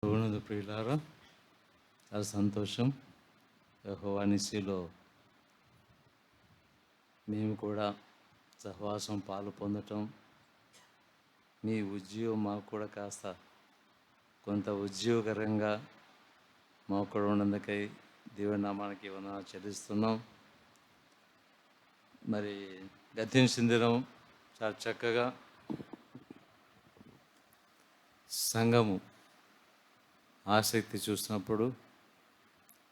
ప్రభువునందు ప్రియులారా, చాలా సంతోషం. యెహోవా నిస్సిలో మేము కూడా సహవాసం పాలు పొందటం, మీ ఉద్యోగం మాకు కూడా కాస్త కొంత ఉద్యోగకరంగా మాకు కూడా ఉన్నందుకై దేవుని నామానికి వందనాలు చెల్లిస్తున్నాం. మరి గతించిన దినం చాలా చక్కగా సంఘము ఆసక్తి చూసినప్పుడు,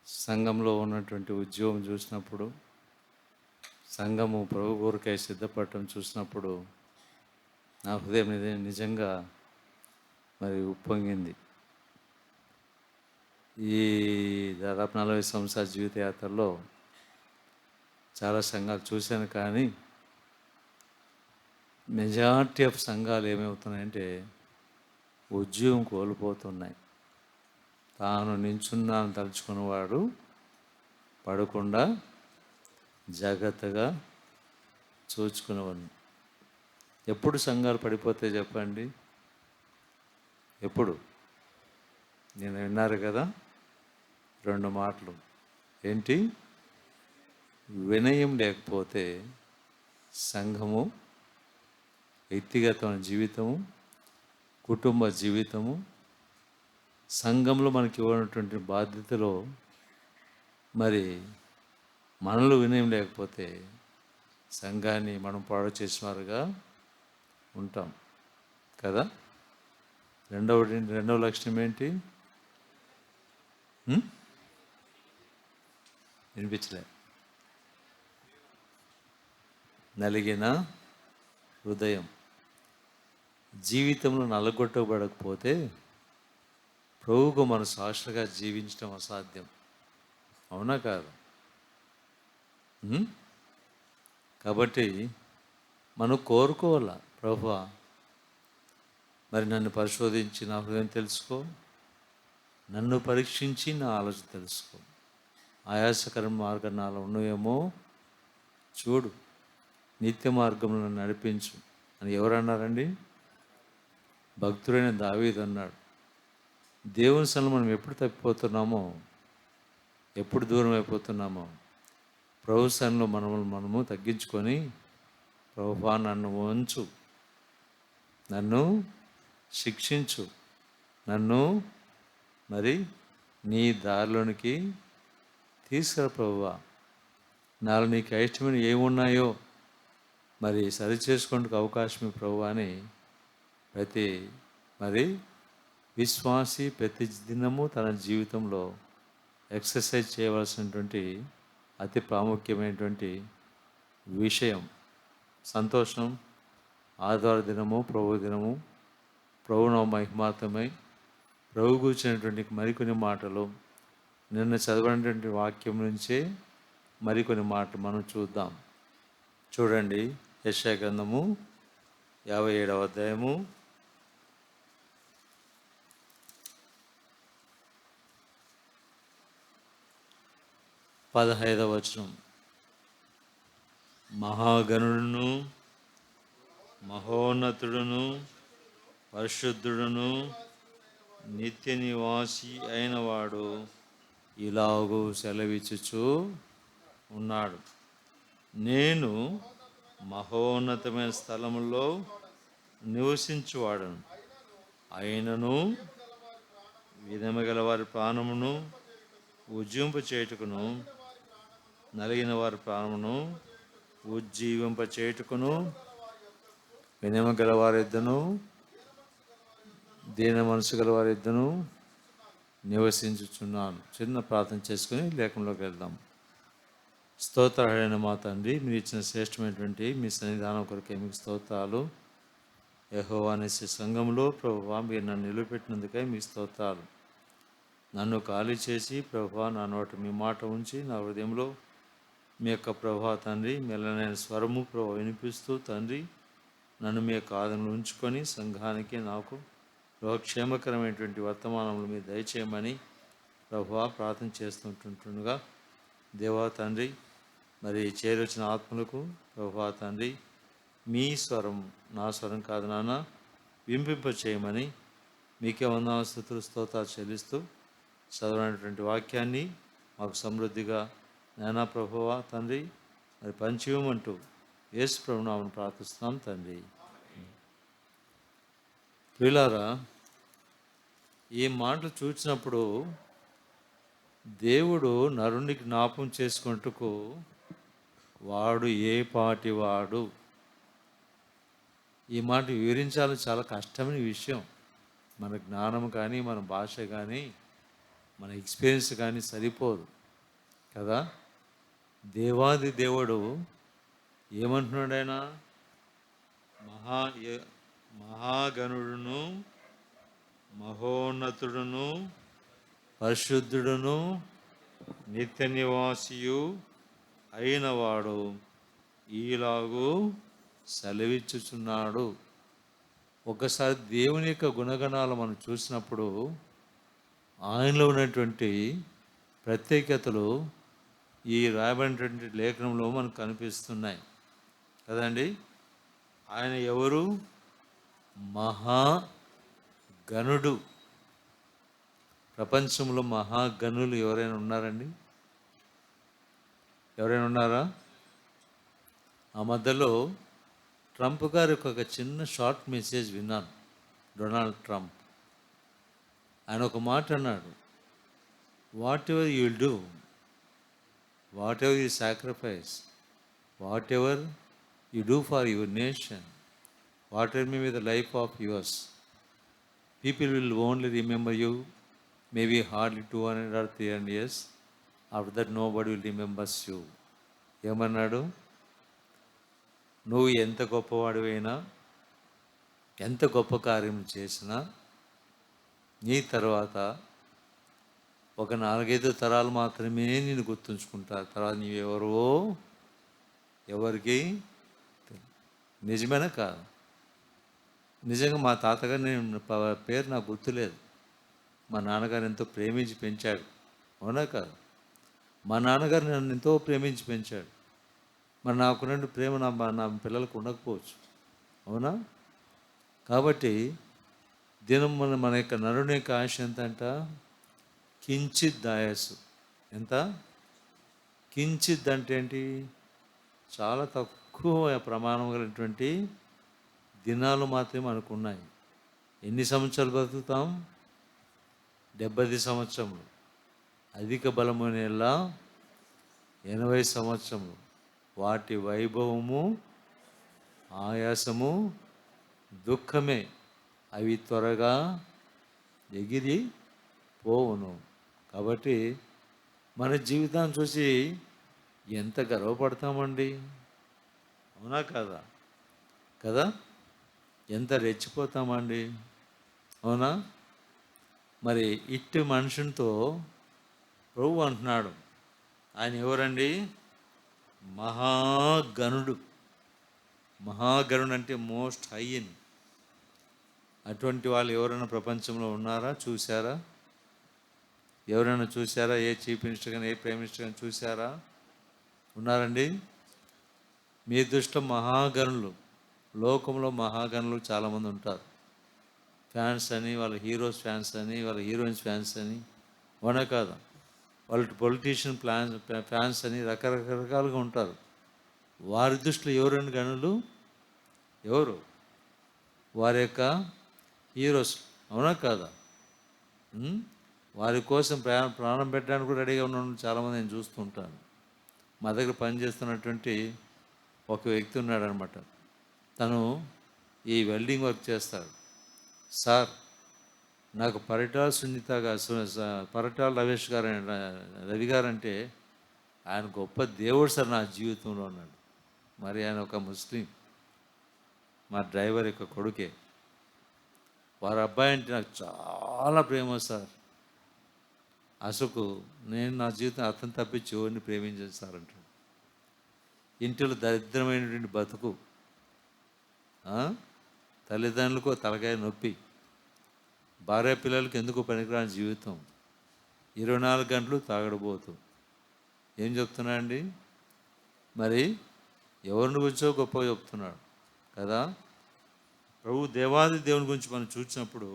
సంఘంలో ఉన్నటువంటి ఉద్యోగం చూసినప్పుడు, సంఘము ప్రభు కొరకై సిద్ధపడటం చూసినప్పుడు నా హృదయం నిజంగా మరి ఉప్పొంగింది. ఈ దాదాపు 40 సంవత్సరాల జీవితయాత్రలో చాలా సంఘాలు చూశాను, కానీ మెజారిటీ ఆఫ్ సంఘాలు ఏమవుతున్నాయంటే ఉద్యోగం కోల్పోతున్నాయి. తాను నించున్నాను తలుచుకున్నవాడు పడకుండా జాగ్రత్తగా చూచుకునేవాడిని. ఎప్పుడు సంఘాలు పడిపోతే చెప్పండి? ఎప్పుడు? నేను విన్నారు కదా 2 మాటలు. ఏంటి? వినయం లేకపోతే సంఘము, వ్యక్తిగతమైన జీవితము, కుటుంబ జీవితము, సంఘంలో మనకి ఇవ్వనటువంటి బాధ్యతలో మరి మనలో వినయం లేకపోతే సంఘాన్ని మనం పాడు చేసేవారుగా ఉంటాం కదా. రెండవ లక్షణం ఏంటి? వినిపించలే. నలిగిన హృదయం. జీవితంలో నలగొట్టబడకపోతే ప్రభువుకు మన సాక్షులుగా జీవించడం అసాధ్యం. అవునా కాదు? కాబట్టి మనం కోరుకోవాలా, ప్రభువా మరి నన్ను పరిశోధించి నా హృదయం తెలుసుకో, నన్ను పరీక్షించి నా ఆలోచన తెలుసుకో, ఆయాసకర మార్గం నాలో ఉన్నవేమో చూడు, నిత్య మార్గంలో నడిపించు అని ఎవరన్నారండి? భక్తుడైన దావీదు అన్నాడు. దేవుని సన్నిధిలో మనం ఎప్పుడు తప్పిపోతున్నామో, ఎప్పుడు దూరం అయిపోతున్నామో, ప్రభు సన్నిధిలో మనము తగ్గించుకొని, ప్రభువా నన్ను ఉంచు, నన్ను శిక్షించు, నన్ను మరి నీ దారిలోనికి తీసుకురా ప్రభువా, నాలో నీకు ఇష్టమైన ఏమున్నాయో మరి సరి చేసుకుంటూ అవకాశం ప్రభువా అని ప్రతి విశ్వాసి ప్రతి దినము తన జీవితంలో ఎక్సర్సైజ్ చేయవలసినటువంటి అతి ప్రాముఖ్యమైనటువంటి విషయం. సంతోషం. ఆదివార దినము ప్రభు దినము, ప్రభువు మహిమార్థమై ప్రభు కూర్చున్నటువంటి మరికొన్ని మాటలు, నిన్న చదవనటువంటి వాక్యం నుంచే మరికొన్ని మాటలు మనం చూద్దాం. చూడండి, యెషయా గ్రంథము 57వ అధ్యాయము 15వ వచనం. మహాగణుడును మహోన్నతుడును పరిశుద్ధుడును నిత్య నివాసి అయిన వాడు ఇలాగూ సెలవిచ్చుచు ఉన్నాడు. నేను మహోన్నతమైన స్థలములో నివసించువాడను, అయినను వినయగల వారి ప్రాణమును ఉజ్జింప చేయుటకును, నలిగిన వారి ప్రాణమును ఉజ్జీవింప చేయుటకును, వినయము గల వారిద్దను దీన మనసు గల వారిద్దను నివసించుచున్నాను. చిన్న ప్రార్థన చేసుకుని లేఖంలోకి వెళ్దాం. స్తోత్రాలైన మా తండ్రి, మీరు ఇచ్చిన శ్రేష్టమైనటువంటి మీ సన్నిధానం కొరకే మీకు స్తోత్రాలు. యెహోవా నిస్సి సంఘంలో ప్రభువా మీరు నన్ను నిలబెట్టినందుకై మీ స్తోత్రాలు. నన్ను ఖాళీ చేసి ప్రభువా నా నోట మీ మాట ఉంచి నా హృదయంలో మీ యొక్క ప్రభువా తండ్రి మెల్లనైన స్వరము ప్రభు వినిపిస్తూ తండ్రి నన్ను మీ యొక్క ఆదరణలో ఉంచుకొని సంఘానికి నాకు క్షేమకరమైనటువంటి వర్తమానములు మీరు దయచేయమని ప్రభువా ప్రార్థన చేస్తుంటుండగా, దేవా తండ్రి మరి చేరొచ్చిన ఆత్మలకు ప్రభువా తండ్రి మీ స్వరం నా స్వరం కాదు నాన్న వింపింప చేయమని మీకే వందనాలు స్తుతులు స్తోత్రాలు చెల్లిస్తూ చదవనటువంటి వాక్యాన్ని మాకు సమృద్ధిగా నానా ప్రభువా తండ్రి మరి పంచివ్వమంటూ యేసు ప్రభునామమున ప్రార్థిస్తున్నాం తండ్రి. ప్రియులారా, ఈ మాటలు చూసినప్పుడు దేవుడు నరుని జ్ఞాపం చేసుకుంటూ వాడు ఏ పాటి వాడు, ఈ మాట వివరించాలని చాలా కష్టమైన విషయం. మన జ్ఞానం కానీ మన భాష కానీ మన ఎక్స్పీరియన్స్ కానీ సరిపోదు కదా. దేవాది దేవుడు ఏమంటున్నాడు? ఆయన మహాగణుడును మహోన్నతుడును పరిశుద్ధుడును నిత్య నివాసియు అయినవాడు ఈలాగు సెలవిచ్చుచున్నాడు. ఒకసారి దేవుని యొక్క గుణగణాలు మనం చూసినప్పుడు ఆయనలో ఉన్నటువంటి ప్రత్యేకతలు ఈ రాయబడినటువంటి లేఖనంలో మనకు కనిపిస్తున్నాయి కదండి. ఆయన ఎవరు? మహాగణుడు. ప్రపంచంలో మహాగణులు ఎవరైనా ఉన్నారండి? ఎవరైనా ఉన్నారా? ఆ మధ్యలో ట్రంప్ గారి ఒక చిన్న షార్ట్ మెసేజ్ విన్నాను. డొనాల్డ్ ట్రంప్ ఆయన ఒక మాట అన్నాడు, whatever you will do, whatever you sacrifice, whatever you do for your nation, whatever may be the life of yours, people will only remember you maybe hardly 200 or 300 years. After that nobody will remembers you. ఏమన్నాడు? నువ్వు ఎంత గొప్పవాడివైనా, ఎంత గొప్ప కార్యం చేసినా నీ తర్వాత ఒక 4-5 తరాలు మాత్రమే నేను గుర్తుంచుకుంటారు. తర్వాత నీవెవరో ఎవరికి నిజమేనా కాదు? నిజంగా మా తాతగారు నేను పేరు నాకు గుర్తులేదు. మా నాన్నగారు ఎంతో ప్రేమించి పెంచాడు, అవునా కాదు? మా నాన్నగారు నన్ను ఎంతో ప్రేమించి పెంచాడు. మరి నాకున్నట్టు ప్రేమ నా పిల్లలకు ఉండకపోవచ్చు, అవునా? కాబట్టి దినం మన యొక్క నరుని యొక్క ఆశ ఎంత అంట? కించిత్ దాయస్సు. ఎంత? కించిత్ అంటే ఏంటి? చాలా తక్కువ ప్రమాణం కలిగినటువంటి దినాలు మాత్రమే మనకు ఉన్నాయి. ఎన్ని సంవత్సరాలు బతుకుతాం? 70 సంవత్సరములు. అధిక బలమైన 80 సంవత్సరములు. వాటి వైభవము ఆయాసము దుఃఖమే, అవి త్వరగా ఎగిరి పోవును. కాబట్టి మన జీవితాన్ని చూసి ఎంత గర్వపడతామండి, అవునా కాదా? కదా, ఎంత రెచ్చిపోతామండి, అవునా? మరి ఇట్టి మనుషునితో ప్రభు అంటున్నాడు, ఆయన ఎవరండి? మహాగణుడు. మహాగణుడు అంటే మోస్ట్ హై అని. అటువంటి వాళ్ళు ఎవరైనా ప్రపంచంలో ఉన్నారా? చూసారా? ఎవరైనా చూసారా? ఏ చీఫ్ మినిస్టర్ కానీ ఏ ప్రైమ్ మినిస్టర్ కానీ చూసారా? ఉన్నారండి? మీ దృష్టిలో మహాగణులు, లోకంలో మహాగణులు చాలామంది ఉంటారు. ఫ్యాన్స్ అని, వాళ్ళ హీరోస్ ఫ్యాన్స్ అని, వాళ్ళ హీరోయిన్స్ ఫ్యాన్స్ అని, అవునా కాదా? వాళ్ళ పొలిటీషియన్ ఫ్యాన్స్ అని రకరకాలుగా ఉంటారు. వారి దృష్టిలో ఎవరండి గణులు? ఎవరు? వారి యొక్క హీరోస్, అవునా కాదా? వారి కోసం ప్రాణం పెట్టడానికి కూడా రెడీగా ఉన్న చాలామంది నేను చూస్తూ ఉంటాను. మా దగ్గర పనిచేస్తున్నటువంటి ఒక వ్యక్తి ఉన్నాడనమాట. తను ఈ వెల్డింగ్ వర్క్ చేస్తాడు. సార్, నాకు పరిటాల పరిటాల రవి గారు అంటే ఆయన గొప్ప దేవుడు సార్ నా జీవితంలో ఉన్నాడు. మరి ఆయన ఒక ముస్లిం, మా డ్రైవర్ యొక్క కొడుకే. వారి అబ్బాయి అంటే నాకు చాలా ప్రేమ సార్. అసలు నేను నా జీవితం అతను తప్పించి ఎవరిని ప్రేమించాను సార్ అంటాడు. ఇంటిలో దరిద్రమైనటువంటి బతుకు, తల్లిదండ్రులకు తలకాయ నొప్పి, భార్య పిల్లలకి ఎందుకు పనికిరాని జీవితం, 24 గంటలు తాగడబోతు. ఏం చెప్తున్నా అండి? మరి ఎవరిని గురించో గొప్పగా చెప్తున్నాడు కదా. ప్రభు దేవాది దేవుని గురించి మనం చూసినప్పుడు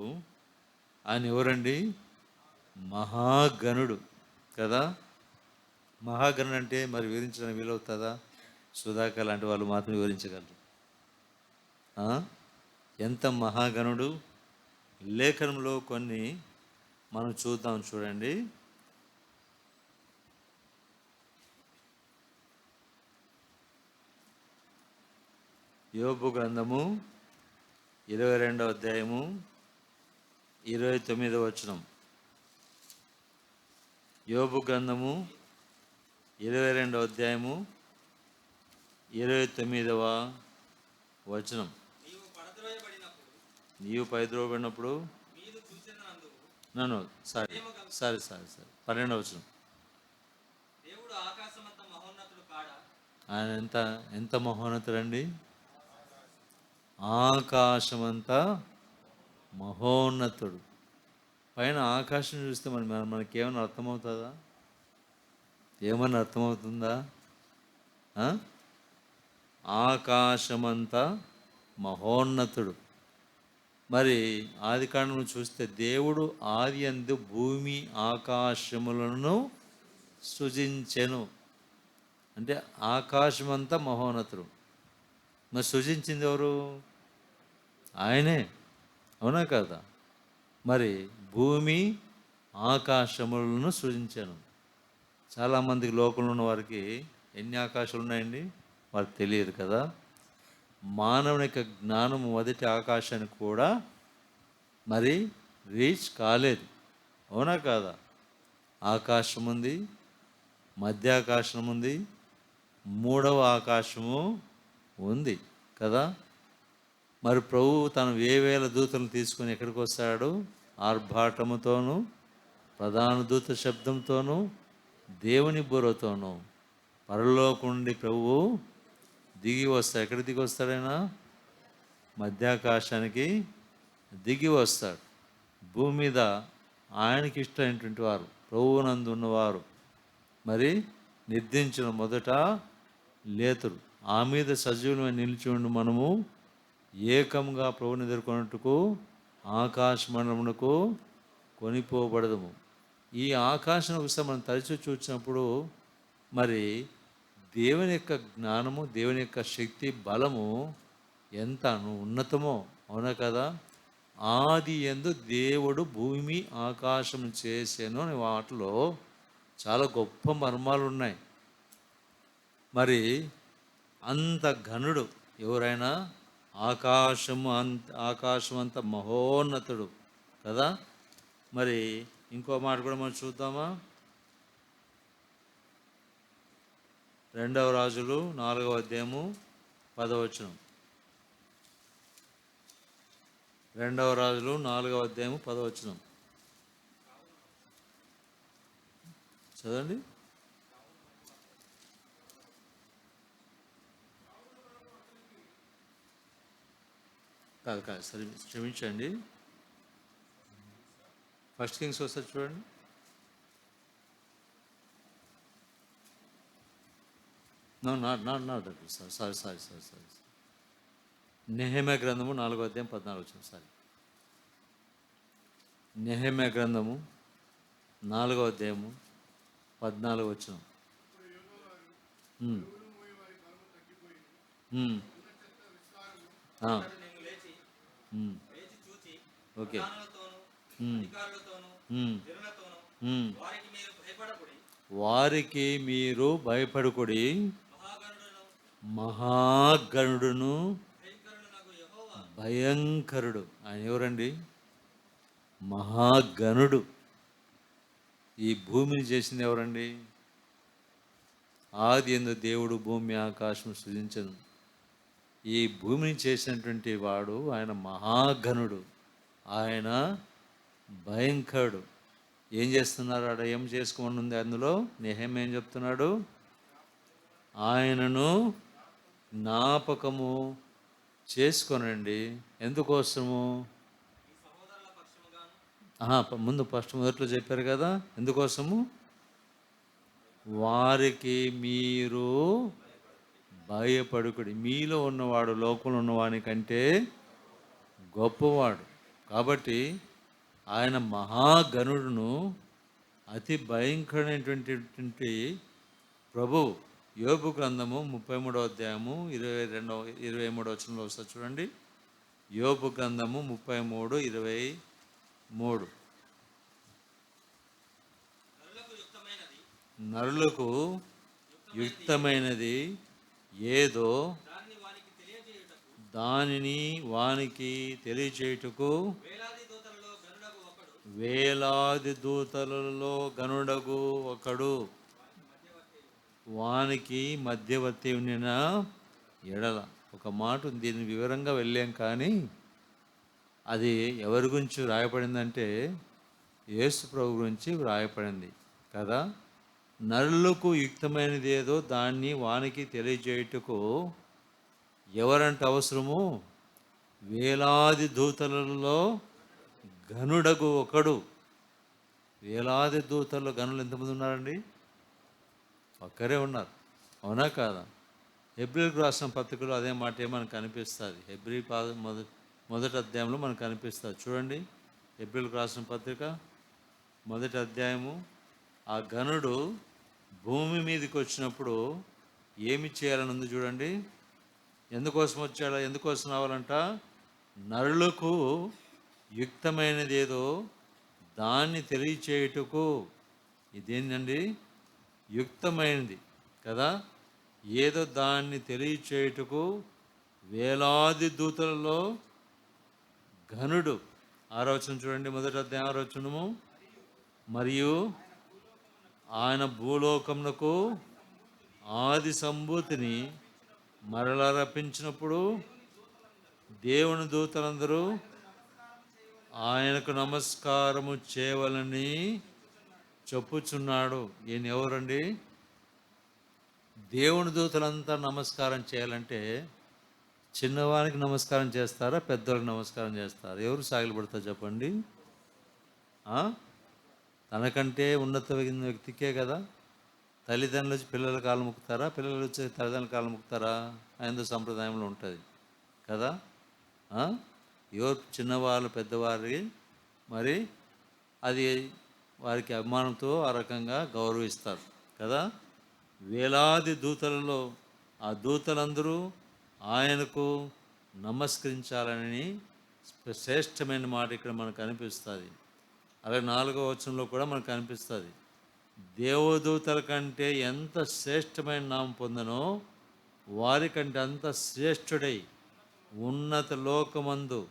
ఆయన ఎవరండి? మహాగణుడు కదా. మహాగణుడు అంటే మరి వివరించడానికి వీలవుతుందా? సుధాకర్ లాంటి వాళ్ళు మాత్రం వివరించగలరు. ఎంత మహాగణుడు! లేఖనంలో కొన్ని మనం చూద్దాం, చూడండి. యోబు గ్రంథము 22వ అధ్యాయము 29వ వచనం. యోబు గ్రంథము 22వ అధ్యాయము 29వ వచనం. నీవు పైద్రోబడినప్పుడు నన్ను సరే 12వ వచనం. ఆయన ఎంత మహోన్నతుడండి! ఆకాశమంతా మహోన్నతుడు. పైన ఆకాశం చూస్తే మనకేమైనా అర్థమవుతుందా? ఏమన్నా అర్థమవుతుందా? ఆకాశమంతా మహోన్నతుడు. మరి ఆది కాండము చూస్తే దేవుడు ఆది యందు భూమి ఆకాశములను సృజించెను. అంటే ఆకాశమంతా మహోన్నతుడు. మరి సృజించింది ఎవరు? ఆయనే, అవునా కదా? మరి భూమి ఆకాశములను సృజించాను. చాలామందికి లోకంలో ఉన్న వారికి ఎన్ని ఆకాశాలు ఉన్నాయండి వారికి తెలియదు కదా. మానవుని యొక్క జ్ఞానం మొదటి ఆకాశానికి కూడా మరి రీచ్ కాలేదు, అవునా కాదా? ఆకాశం ఉంది, మధ్య ఆకాశం ఉంది, మూడవ ఆకాశము ఉంది కదా. మరి ప్రభువు తను వేవేల దూతలను తీసుకుని ఎక్కడికి వస్తాడు? ఆర్భాటముతోనూ ప్రధాన దూత శబ్దంతోనూ దేవుని బుర్రతోనూ పరలోకం నుండి ప్రభువు దిగి వస్తాడు. ఎక్కడ దిగి వస్తాడైనా? మధ్యాకాశానికి దిగి వస్తాడు. భూమి మీద ఆయనకి ఇష్టమైనటువంటి వారు, ప్రభువునందు ఉన్నవారు మరి నిర్దించిన మొదట లేతురు. ఆ మీద సజీవులమై నిలిచి ఉండి మనము ఏకంగా ప్రభువుని ఎదుర్కొన్నట్టుకు ఆకాశ మండలమునకు కొనిపోబడదము. ఈ ఆకాశం ఒకసారి మనం తరచూ చూసినప్పుడు మరి దేవుని యొక్క జ్ఞానము, దేవుని యొక్క శక్తి, బలము ఎంత ఉన్నతమో, అవునా కదా. ఆది యందు దేవుడు భూమి ఆకాశం చేసాను అనే వాటిలో చాలా గొప్ప మర్మాలు ఉన్నాయి. మరి అంత ఘనుడు ఎవరైనా? ఆకాశం అంత మహోన్నతుడు కదా. మరి ఇంకో మాట కూడా మనం చూద్దామా? 2వ రాజులు 4వ అధ్యాయము 10వ వచనం. 2వ రాజులు 4వ అధ్యాయము 10వ వచనం చదవండి. కాదు సరే, క్షమించండి. ఫస్ట్ కింగ్స్ వస్తుంది చూడండి. Not sorry. నెహెమ్యా గ్రంథము 4వ అధ్యాయం 14వ వచనం. సారీ, నెహెమ్యా గ్రంథము 4వ అధ్యాయము 14వ వచనం. ఓకే. వారికి మీరు భయపడకుడి, మహాగణుడును భయంకరుడు. ఆయన ఎవరండి? మహాగణుడు. ఈ భూమిని చేసింది ఎవరండి? ఆది యందు దేవుడు భూమి ఆకాశం సృజించను. ఈ భూమిని చేసినటువంటి వాడు ఆయన మహాగణుడు, ఆయన భయంకరుడు. ఏం చేస్తున్నారు ఆడ? ఏం చేసుకోమని ఉంది అందులో? నెహెమ్యా ఏం చెప్తున్నాడు? ఆయనను జ్ఞాపకము చేసుకొనండి. ఎందుకోసము? మొదట్లో చెప్పారు కదా, ఎందుకోసము? వారికి మీరు భయపడుకుడి. మీలో ఉన్నవాడు లోకంలో ఉన్నవాని కంటే గొప్పవాడు. కాబట్టి ఆయన మహాగణుడును, అతి భయంకరమైనటువంటి ప్రభు. యోబు గ్రంథము 33వ అధ్యాయము 23వ వచనంలో వస్తుంది చూడండి. యోబు గ్రంథము 33:23. నరులకు యుక్తమైనది ఏదో దానిని వానికి తెలియచేయుటకు వేలాది దూతలలో గనుడగు ఒకడు వానికి మధ్యవర్తి ఉండిన ఎడల. ఒక మాట దీన్ని వివరంగా వెళ్ళాం, కానీ అది ఎవరి గురించి వ్రాయపడిందంటే యేసు ప్రభు గురించి వ్రాయపడింది కదా. నరులకు యుక్తమైనది ఏదో దాన్ని వానికి తెలియజేయుటకు ఎవరంటే అవసరము? వేలాది దూతలలో గనుడగు ఒకడు. వేలాది దూతల్లో గనులు ఎంతమంది ఉన్నారండి? ఒక్కరే ఉన్నారు, అవునా కాదా? హెబ్రీలకు రాసిన పత్రికలో అదే మాట మనకు కనిపిస్తుంది. హెబ్రీ మొదటి అధ్యాయంలో మనకు కనిపిస్తుంది చూడండి. హెబ్రీలకు రాసిన పత్రిక 1వ అధ్యాయము. ఆ గనుడు భూమి మీదకి వచ్చినప్పుడు ఏమి చేయాలని ఉంది చూడండి. ఎందుకోసం వచ్చాడో, ఎందుకోసం రావాలంట? నరులకు యుక్తమైనది ఏదో దాన్ని తెలియచేయుటకు. ఇదేంటండి? యుక్తమైనది కదా, ఏదో దాన్ని తెలియచేయుటకు వేలాది దూతలలో ఘనుడు. 6వ వచనం చూడండి, 1వ అధ్యాయం 6వ వచనము. మరియు ఆయన భూలోకమునకు ఆది సంభూతిని మరలా రప్పించినప్పుడు దేవుని దూతలందరూ ఆయనకు నమస్కారము చేయవలని చెప్పుచున్నాడు. ఈయన ఎవరండి? దేవుని దూతలంతా నమస్కారం చేయాలంటే చిన్నవానికి నమస్కారం చేస్తారా, పెద్దవాళ్ళకి నమస్కారం చేస్తారా? ఎవరు సాగిలపడతారు చెప్పండి? తనకంటే ఉన్నతమైన వ్యక్తికే కదా. తల్లిదండ్రులు వచ్చి పిల్లల కాళ్ళు ముక్కుతారా, పిల్లలు వచ్చి తల్లిదండ్రుల కాళ్ళు ముక్కుతారా? హైందవ సంప్రదాయంలో ఉంటుంది కదా. ఎవరు చిన్నవాళ్ళు పెద్దవారి మరి అది వారికి అభిమానంతో ఆ రకంగా గౌరవిస్తారు కదా. వేలాది దూతలలో ఆ దూతలందరూ ఆయనకు నమస్కరించాలని శ్రేష్టమైన మాట ఇక్కడ మనకు అనిపిస్తుంది. అలాగే 4వ వచనంలో కూడా మనకు అనిపిస్తుంది. దేవదూతల కంటే ఎంత శ్రేష్టమైన నామం పొందనో వారికంటే అంత శ్రేష్ఠుడై ఉన్నత లోకమందు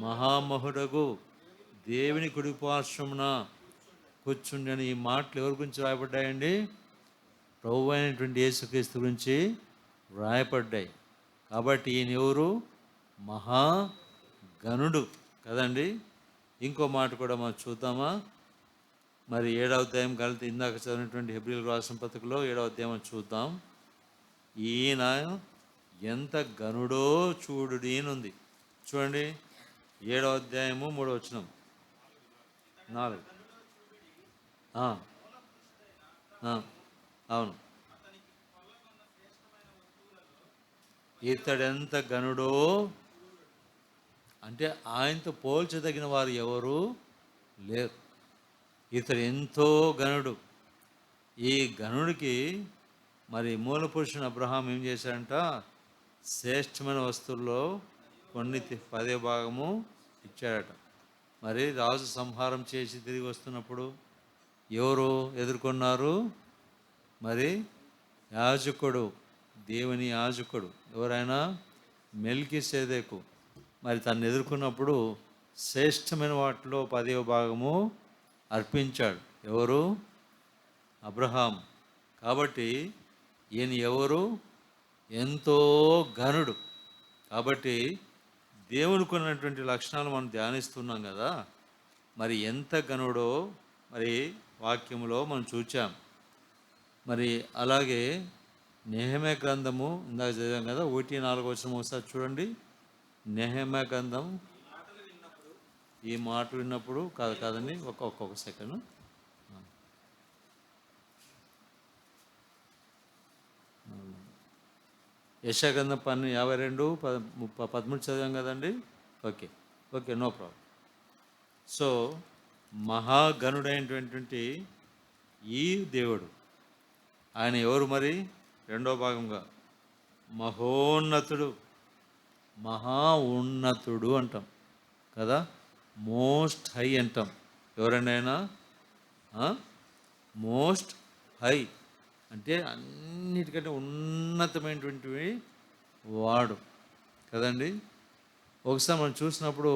మహామహుడగు దేవుని కుడిపార్శ్వమున కూర్చుండని. ఈ మాటలు ఎవరి గురించి రాయబడ్డాయండి? ప్రభు అయినటువంటి యేసుక్రీస్తు గురించి వ్రాయపడ్డాయి. కాబట్టి ఈయన ఎవరు? మహాగణుడు కదండి. ఇంకో మాట కూడా మనం చూద్దామా? మరి 7వ అధ్యాయం కలిసి ఇందాక చదివినటువంటి హెబ్రీలకు రాసిన పత్రికలో 7వ అధ్యాయం చూద్దాం. ఈయన ఎంత గనుడో చూడుడి ఉంది చూడండి. 7వ అధ్యాయము 3వ వచనం 4. అవును, ఇతడెంత గనుడో అంటే ఆయనతో పోల్చదగిన వారు ఎవరు లేరు. ఇతడు ఎంతో గనుడు. ఈ గనుడికి మరి మూల పురుషుని అబ్రహాం ఏం చేశాడంట? శ్రేష్టమైన వస్తువుల్లో కొన్ని 10వ భాగము ఇచ్చాడట. మరి రాజు సంహారం చేసి తిరిగి వస్తున్నప్పుడు ఎవరు ఎదుర్కొన్నారు? మరి యాజకుడు, దేవుని యాజకుడు ఎవరైనా మెల్కీసెదెకు మరి తను ఎదుర్కొన్నప్పుడు శ్రేష్టమైన వాటిలో 10వ భాగము అర్పించాడు. ఎవరు? అబ్రహాం. కాబట్టి ఈయన ఎవరు? ఎంతో ఘనుడు. కాబట్టి దేవునికి ఉన్నటువంటి లక్షణాలు మనం ధ్యానిస్తున్నాం కదా. మరి ఎంత ఘనుడో మరి వాక్యంలో మనం చూచాం. మరి అలాగే నెహెమ్యా గ్రంథము ఇందాక చదివాం కదా, 1:4 వచనం ఒకసారి చూడండి. నెహెమ్యా గ్రంథం. ఈ మాట విన్నప్పుడు కాదండి, ఒక్కొక్క సెకండ్. యెషయా గ్రంథం 52:13 చదివాం కదండి. Okay, no problem. సో మహాగణుడైనటువంటి ఈ దేవుడు ఆయన ఎవరు మరి? రెండో భాగంగా మహోన్నతుడు, మహా ఉన్నతుడు అంటాం కదా, మోస్ట్ హై అంటాం. ఎవరండి ఆయన? మోస్ట్ హై అంటే అన్నిటికంటే ఉన్నతమైనటువంటి వాడు కదండి. ఒకసారి మనం చూసినప్పుడు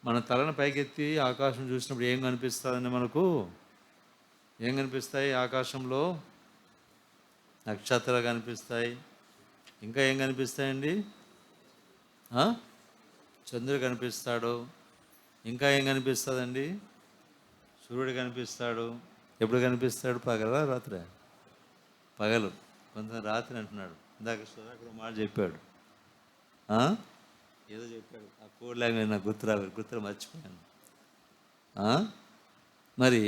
మన తలను పైకెత్తి ఆకాశం చూసినప్పుడు ఏం కనిపిస్తుందండి? మనకు ఏం కనిపిస్తాయి? ఆకాశంలో నక్షత్రాలు కనిపిస్తాయి. ఇంకా ఏం కనిపిస్తాయండి? చంద్రుడు కనిపిస్తాడు. ఇంకా ఏం కనిపిస్తుందండి? సూర్యుడు కనిపిస్తాడు. ఎప్పుడు కనిపిస్తాడు? పగల రాత్రి? పగలు. కొంత రాత్రి అంటున్నాడు. ఇందాక సుధాకర్ మాట చెప్పాడు, ఏదో చెప్పాడు. ఆ కోడ్ లాంగ్వేజ్ నాకు గుర్తురా మర్చిపోయాను. మరి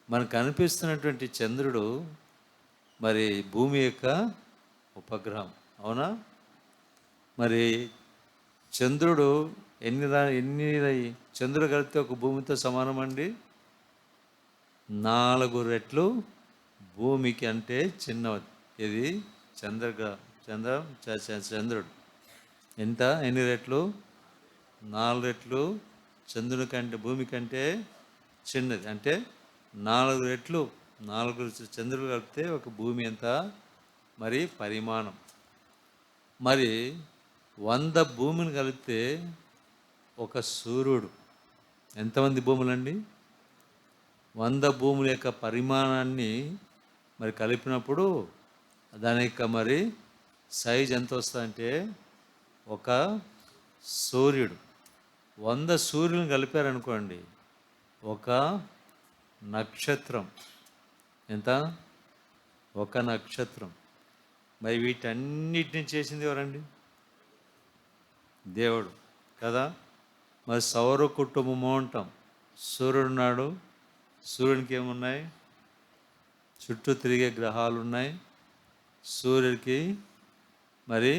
మనకు కనిపిస్తున్నటువంటి చంద్రుడు మరి భూమి యొక్క ఉపగ్రహం, అవునా? మరి చంద్రుడు ఎన్ని చంద్రుడు కలిపితే ఒక భూమితో సమానం అండి? 4 రెట్లు భూమికి అంటే చిన్నది. ఇది చంద్రుడు ఎన్ని రెట్లు? 4 రెట్లు చంద్రుని కంటే భూమి కంటే చిన్నది. అంటే 4 రెట్లు 4 చంద్రులు కలిపితే ఒక భూమి ఎంత మరి పరిమాణం. మరి 100 భూమిని కలిపితే ఒక సూర్యుడు. ఎంతమంది భూములండి? 100 భూముల యొక్క పరిమాణాన్ని మరి కలిపినప్పుడు దాని యొక్క మరి సైజ్ ఎంత వస్తుందంటే ఒక సూర్యుడు. 100 సూర్యులను కలిపారనుకోండి, ఒక నక్షత్రం. ఎంత? ఒక నక్షత్రం. మరి వీటన్నిటిని చేసింది ఎవరండి? దేవుడు కదా. మరి సౌర కుటుంబము అంటాం. సూర్యుడు ఉన్నాడు. సూర్యునికి ఏమున్నాయి? చుట్టూ తిరిగే గ్రహాలు ఉన్నాయి. సూర్యుడికి మరి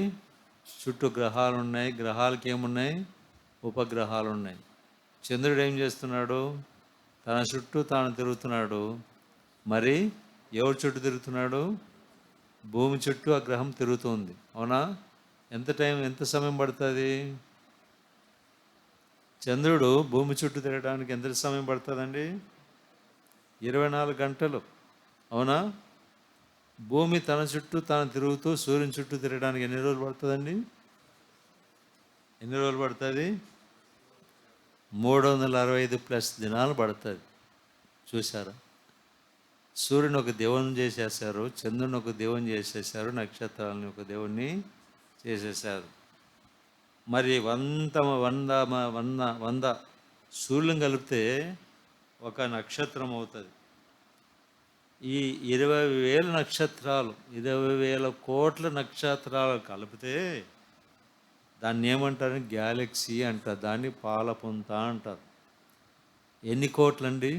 చుట్టూ గ్రహాలు ఉన్నాయి. గ్రహాలకి ఏమున్నాయి? ఉపగ్రహాలు ఉన్నాయి. చంద్రుడు ఏం చేస్తున్నాడు? తన చుట్టూ తాను తిరుగుతున్నాడు. మరి ఎవరి చుట్టూ తిరుగుతున్నాడు? భూమి చుట్టూ ఆ గ్రహం తిరుగుతుంది, అవునా? ఎంత సమయం పడుతుంది? చంద్రుడు భూమి చుట్టూ తిరగడానికి ఎంత సమయం పడుతుందండి? 24 గంటలు, అవునా? భూమి తన చుట్టూ తాను తిరుగుతూ సూర్యుని చుట్టూ తిరగడానికి ఎన్ని రోజులు పడుతుందండి? ఎన్ని రోజులు పడుతుంది? 365+ దినాలు పడుతుంది. చూసారా? సూర్యుని ఒక దేవుని చేసేసారు, చంద్రుని ఒక దేవుని చేసేసారు, నక్షత్రాలని ఒక దేవుణ్ణి చేసేసారు. మరి 100 సూర్యులను కలిపితే ఒక నక్షత్రం అవుతుంది. ఈ 20,000 నక్షత్రాలు, 20,000 కోట్ల నక్షత్రాలు కలిపితే దాన్ని ఏమంటారు? గ్యాలక్సీ అంటారు. దాన్ని పాలపుంత అంటారు. ఎన్ని కోట్లండి?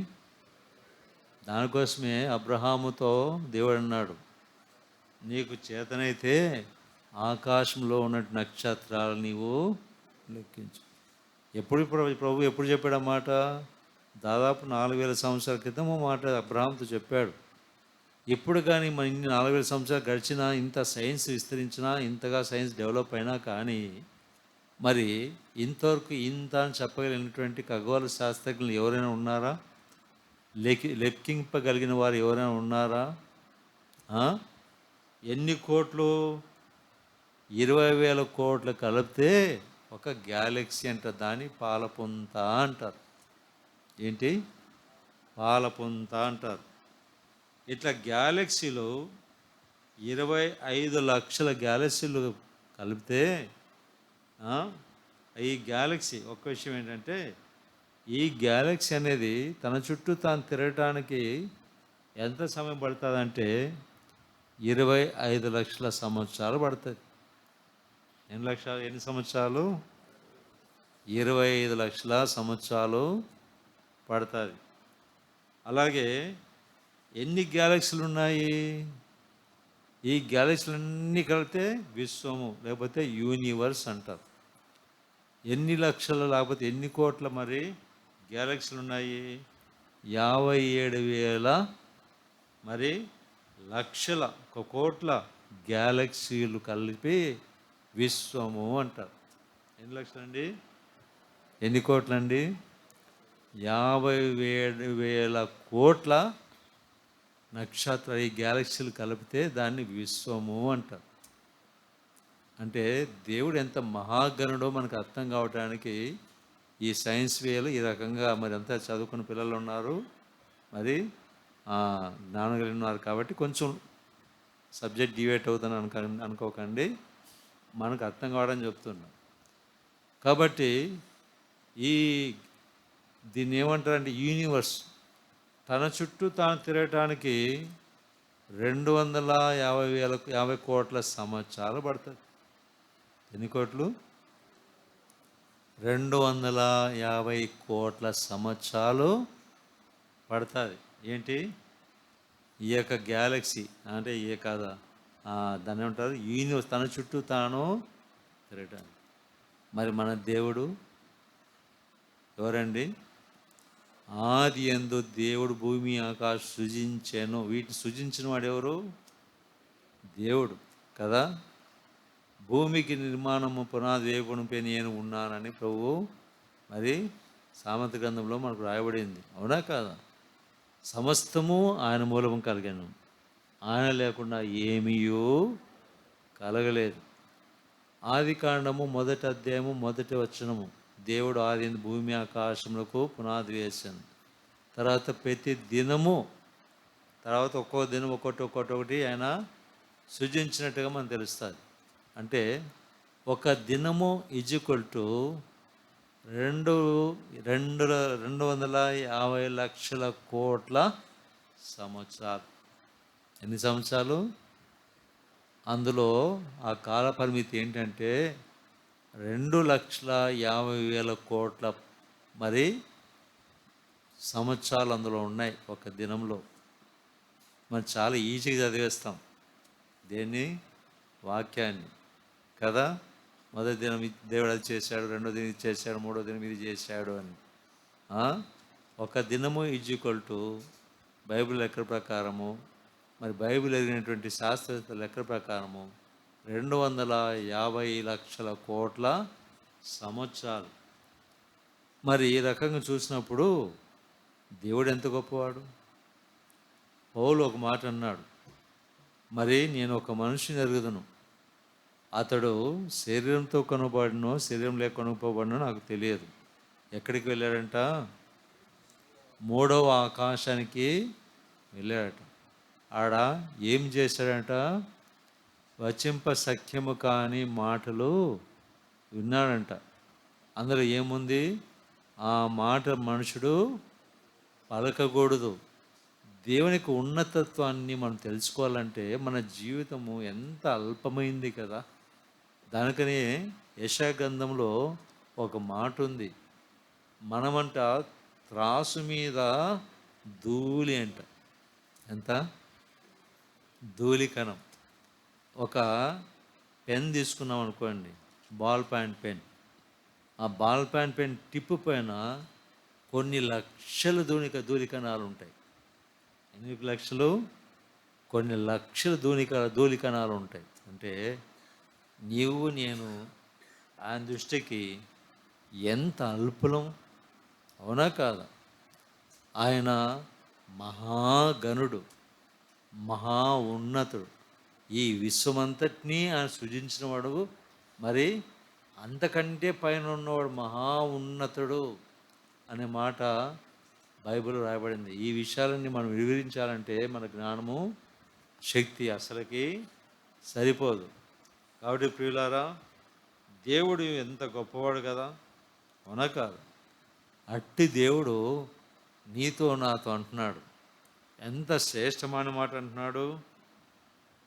దానికోసమే అబ్రహాముతో దేవుడు అన్నాడు, నీకు చేతనైతే ఆకాశంలో ఉన్న నక్షత్రాలు నీవు లెక్కించు. ప్రభు ఎప్పుడు చెప్పాడు ఆ మాట? దాదాపు 4,000 సంవత్సరాల క్రితం మాట అబ్రహాంతో చెప్పాడు. ఇప్పుడు కానీ మన ఇన్ని 4,000 సంవత్సరాలు గడిచినా, ఇంత సైన్స్ విస్తరించినా, ఇంతగా సైన్స్ డెవలప్ అయినా కానీ మరి ఇంతవరకు ఇంత అని చెప్పగలిగినటువంటి ఖగోళ శాస్త్రజ్ఞులు ఎవరైనా ఉన్నారా? లెక్కింపగలిగిన వారు ఎవరైనా ఉన్నారా? ఎన్ని కోట్లు? 20,000 కోట్లు కలిపితే ఒక గ్యాలక్సీ అంటారు. దాన్ని పాలపుంత అంటారు. ఏంటి? పాలపుంత అంటారు. ఇట్లా గ్యాలక్సీలు 25 లక్షల గ్యాలక్సీలు కలిపితే ఈ గ్యాలక్సీ ఒక్క విషయం ఏంటంటే, ఈ గ్యాలక్సీ అనేది తన చుట్టూ తాను తిరగటానికి ఎంత సమయం పడుతుందంటే 25 లక్షల సంవత్సరాలు పడుతుంది. ఎన్ని సంవత్సరాలు? 25 లక్షల సంవత్సరాలు పడుతుంది. అలాగే ఎన్ని గ్యాలక్సీలు ఉన్నాయి? ఈ గ్యాలక్సీలన్నీ కలిపితే విశ్వము, లేకపోతే యూనివర్స్ అంటారు. ఎన్ని లక్షలు లేకపోతే ఎన్ని కోట్ల మరి గ్యాలక్సీలు ఉన్నాయి? 57,000 మరి లక్షల, 1,00,00,000 గ్యాలక్సీలు కలిపి విశ్వము అంటారు. ఎన్ని లక్షలండి? ఎన్ని కోట్లండి? 57,000 కోట్ల నక్షత్రాలు, ఈ గ్యాలక్సీలు కలిపితే దాన్ని విశ్వము అంటారు. అంటే దేవుడు ఎంత మహాగణుడో మనకు అర్థం కావటానికి ఈ సైన్స్ వేలు ఈ రకంగా మరి అంతా చదువుకున్న పిల్లలు ఉన్నారు, మరి జ్ఞానం కలిగి ఉన్నారు. కాబట్టి కొంచెం సబ్జెక్ట్ డివేట్ అవుతాను అనుకోకండి, మనకు అర్థం కావడం చెప్తున్నాం. కాబట్టి ఈ దీన్ని ఏమంటారంటే యూనివర్స్ తన చుట్టూ తాను తిరగటానికి 250 కోట్ల సంవత్సరాలు పడుతుంది. ఎన్ని కోట్లు? 250 కోట్ల సంవత్సరాలు పడుతుంది. ఏంటి ఈ యొక్క గ్యాలక్సీ అంటే ఏ కాదా, దాన్ని ఏమంటారు యూనివర్స్ తన చుట్టూ తాను తిరగటానికి. మరి మన దేవుడు ఎవరండి? ఆది యందు దేవుడు భూమి ఆకాశం సృజించాను. వీటిని సృజించిన వాడు ఎవరు? దేవుడు కదా. భూమికి నిర్మాణము పునాది వేయబడిపై నేను ఉన్నానని ప్రభువు మరి సామెత గ్రంథంలో మనకు రాయబడింది, అవునా కాదా? సమస్తము ఆయన మూలము కలిగాను, ఆయన లేకుండా ఏమీయూ కలగలేదు. ఆది కాండము 1వ అధ్యాయము 1వ వచనము, దేవుడు ఆది భూమి ఆకాశములకు పునాది వేశాను. తర్వాత ప్రతి దినము, తర్వాత ఒక్కో దినం ఒక్కొక్కటి ఆయన సృజించినట్టుగా మనకు తెలుస్తుంది. అంటే ఒక దినము ఈజ్ఈక్వల్ టు 250 లక్షల కోట్ల సంవత్సరాలు. ఎన్ని సంవత్సరాలు? అందులో ఆ కాల పరిమితి ఏంటంటే 2,50,000 కోట్ల మరి సంవత్సరాలు అందులో ఉన్నాయి ఒక దినంలో. మనం చాలా ఈజీగా చదివేస్తాం దేన్ని? వాక్యాన్ని కదా. మొదటి దినం దేవుడు అది చేశాడు, రెండో దినం ఇది చేశాడు, మూడో దినం ఇది చేశాడు అని. ఒక దినము ఈజ్ఈక్వల్ టు బైబిల్ లెక్క ప్రకారము, మరి బైబిల్ ఎదిగినటువంటి శాస్త్రవేత్త లెక్క ప్రకారము 250 లక్షల కోట్ల సంవత్సరాలు. మరి ఈ రకంగా చూసినప్పుడు దేవుడు ఎంత గొప్పవాడు. పౌలు ఒక మాట అన్నాడు, మరి నేను ఒక మనిషిని ఎరుగుదును, అతడు శరీరంతో కొనబడినో శరీరం లేక కొనుక్కోబడినో నాకు తెలియదు. ఎక్కడికి వెళ్ళాడంట? 3వ ఆకాశానికి వెళ్ళాడట. ఆడ ఏం చేశాడంట? వచింప సఖ్యము కాని మాటలు విన్నాడంట. అందులో ఏముంది? ఆ మాట మనుషుడు పలకకూడదు. దేవునికి ఉన్నతత్వాన్ని మనం తెలుసుకోవాలంటే మన జీవితము ఎంత అల్పమైంది కదా. దానికని యెషయా గ్రంథంలో ఒక మాట ఉంది, మనమంట త్రాసు మీద ధూళి అంట. ఎంత? ధూళికణం. ఒక పెన్ తీసుకున్నాం అనుకోండి, బాల్ పాయింట్ పెన్. ఆ బాల్ పాయింట్ పెన్ టిప్పు పైన కొన్ని లక్షల ధూళికణాలు ఉంటాయి. ఎన్ని లక్షలు? కొన్ని లక్షల ధూళికణాలు ఉంటాయి. అంటే నీవు నేను ఆయన దృష్టికి ఎంత అల్పులం, అవునా కాదా? ఆయన మహాగణుడు, మహా ఉన్నతుడు. ఈ విశ్వమంతటినీ ఆయన సృజించిన వాడు, మరి అంతకంటే పైన ఉన్నవాడు మహా ఉన్నతుడు అనే మాట బైబిల్ రాయబడింది. ఈ విషయాలన్నీ మనం వివరించాలంటే మన జ్ఞానము శక్తి అసలుకి సరిపోదు. కాబట్టి ప్రియులారా, దేవుడు ఎంత గొప్పవాడు కదా, అవునా కాదు? అట్టి దేవుడు నీతో నాతో అంటున్నాడు. ఎంత శ్రేష్టమైన మాట అంటున్నాడు,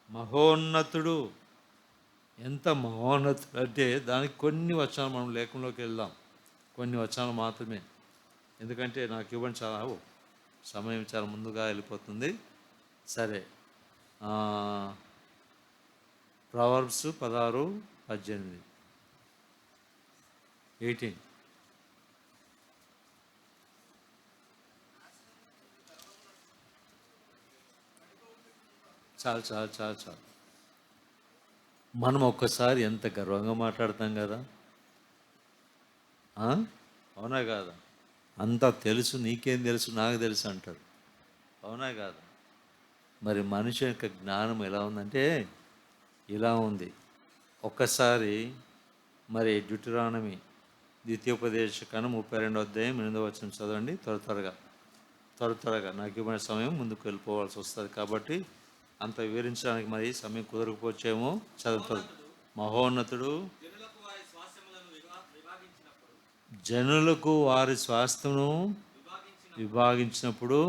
మహోన్నతుడు. ఎంత మహోన్నతుడు అంటే దానికి కొన్ని వచనాలు మనం లేఖంలోకి వెళ్దాం, కొన్ని వచనాలు మాత్రమే. ఎందుకంటే నాకు ఇవ్వండి, చాలా సమయం చాలా ముందుగా వెళ్ళిపోతుంది. సరే, ప్రొవర్బ్స్ 16:18. చాలు చాలు చాలు చాలు. మనం ఒక్కసారి ఎంత గర్వంగా మాట్లాడతాం కదా. ఆ? అవునా కాదా? అంతా తెలుసు, నీకేం తెలుసు, నాకు తెలుసు అంటాడు. అవునా కాదా? మరి మనిషి యొక్క జ్ఞానం ఎలా ఉందంటే ఇలా ఉంది. ఒక్కసారి మరి డ్యూటరానమీ ద్వితీయోపదేశకాండం 32వ అధ్యాయం 8వ వచనం చదవండి. త్వరగా నాకు ఇవ్వని సమయం ముందుకు వెళ్ళిపోవాల్సి వస్తుంది కాబట్టి అంత వివరించడానికి మరి సమయం కుదరకపోవచ్చేమో. చదువుతుంది. మహోన్నతుడు జనులకు వారి స్వాస్థ్యమును విభాగించినప్పుడు,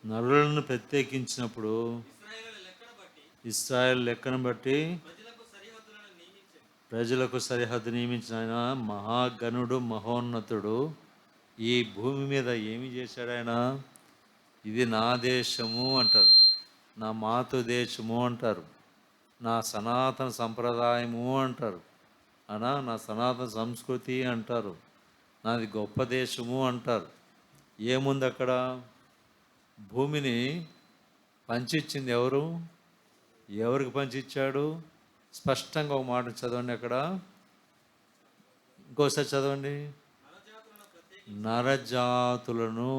నరులను ప్రత్యేకించినప్పుడు, ఇశ్రాయేలు లెక్కను బట్టి ప్రజలకు సరిహద్దు నియమించిన ఆయన మహాగణుడు, మహోన్నతుడు. ఈ భూమి మీద ఏమి చేశాడు ఆయన? ఇది నా దేశము అంటారు, నా మాతృ దేశము అంటారు, నా సనాతన సంప్రదాయము అంటారు, నా సనాతన సంస్కృతి అంటారు, నాది గొప్ప దేశము అంటారు. ఏముంది అక్కడ? భూమిని పంచిచ్చింది ఎవరు? ఎవరికి పంచిచ్చాడు? స్పష్టంగా ఒక మాట చదవండి అక్కడ, ఇంకోసారి చదవండి. నరజాతులను.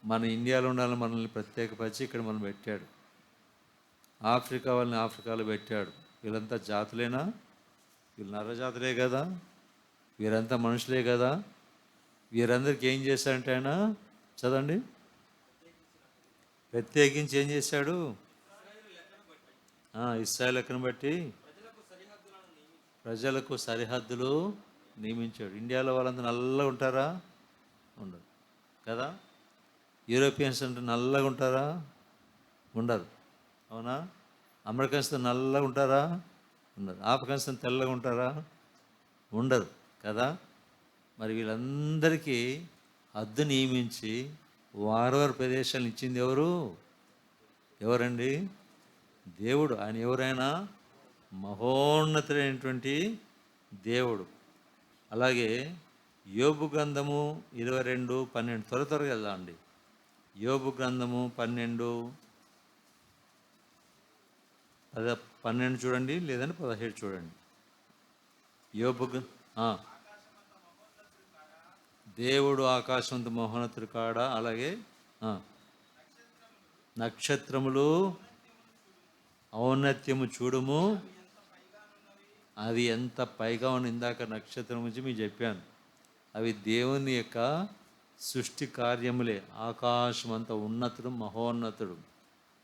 మన ఇండియాలో ఉండాలని మనల్ని ప్రత్యేకపరిచి ఇక్కడ మనం పెట్టాడు. ఆఫ్రికా వాళ్ళని ఆఫ్రికాలో పెట్టాడు. వీళ్ళంతా జాతులేనా? వీళ్ళు నరజాతులే కదా, వీరంతా మనుషులే కదా. వీరందరికీ ఏం చేశాడంటే ఆయన, చదవండి, ప్రత్యేకించి ఏం చేశాడు? ఇశ్రాయేలు లెక్కను బట్టి ప్రజలకు సరిహద్దులు నియమించాడు. ఇండియాలో వాళ్ళంతా నల్లగా ఉంటారా? ఉండరు కదా. యూరోపియన్స్ అంటే నల్లగా ఉంటారా? ఉండరు. అవునా? అమెరికన్స్ నల్లగా ఉంటారా? ఉండరు. ఆఫ్రికన్స్ తెల్లగా ఉంటారా? ఉండరు కదా. మరి వీళ్ళందరికీ హద్దు నియమించి వారి ప్రదేశాలను ఇచ్చింది ఎవరండి? దేవుడు. ఆయన ఎవరైనా మహోన్నతుడైనటువంటి దేవుడు. అలాగే యోబు గ్రంథము 22:12 త్వరగా వెళ్దాం అండి. యోబు గ్రంథము 12 చూడండి, లేదంటే 17 చూడండి. యోబు దేవుడు ఆకాశంతో మహోన్నతుడు కాడ. అలాగే నక్షత్రములు ఔన్నత్యము చూడుము, అవి ఎంత పైగా ఉన్న. ఇందాక నక్షత్రం గురించి మీకు చెప్పాను. అవి దేవుని యొక్క సృష్టి కార్యములే. ఆకాశం అంత ఉన్నతుడు, మహోన్నతుడు.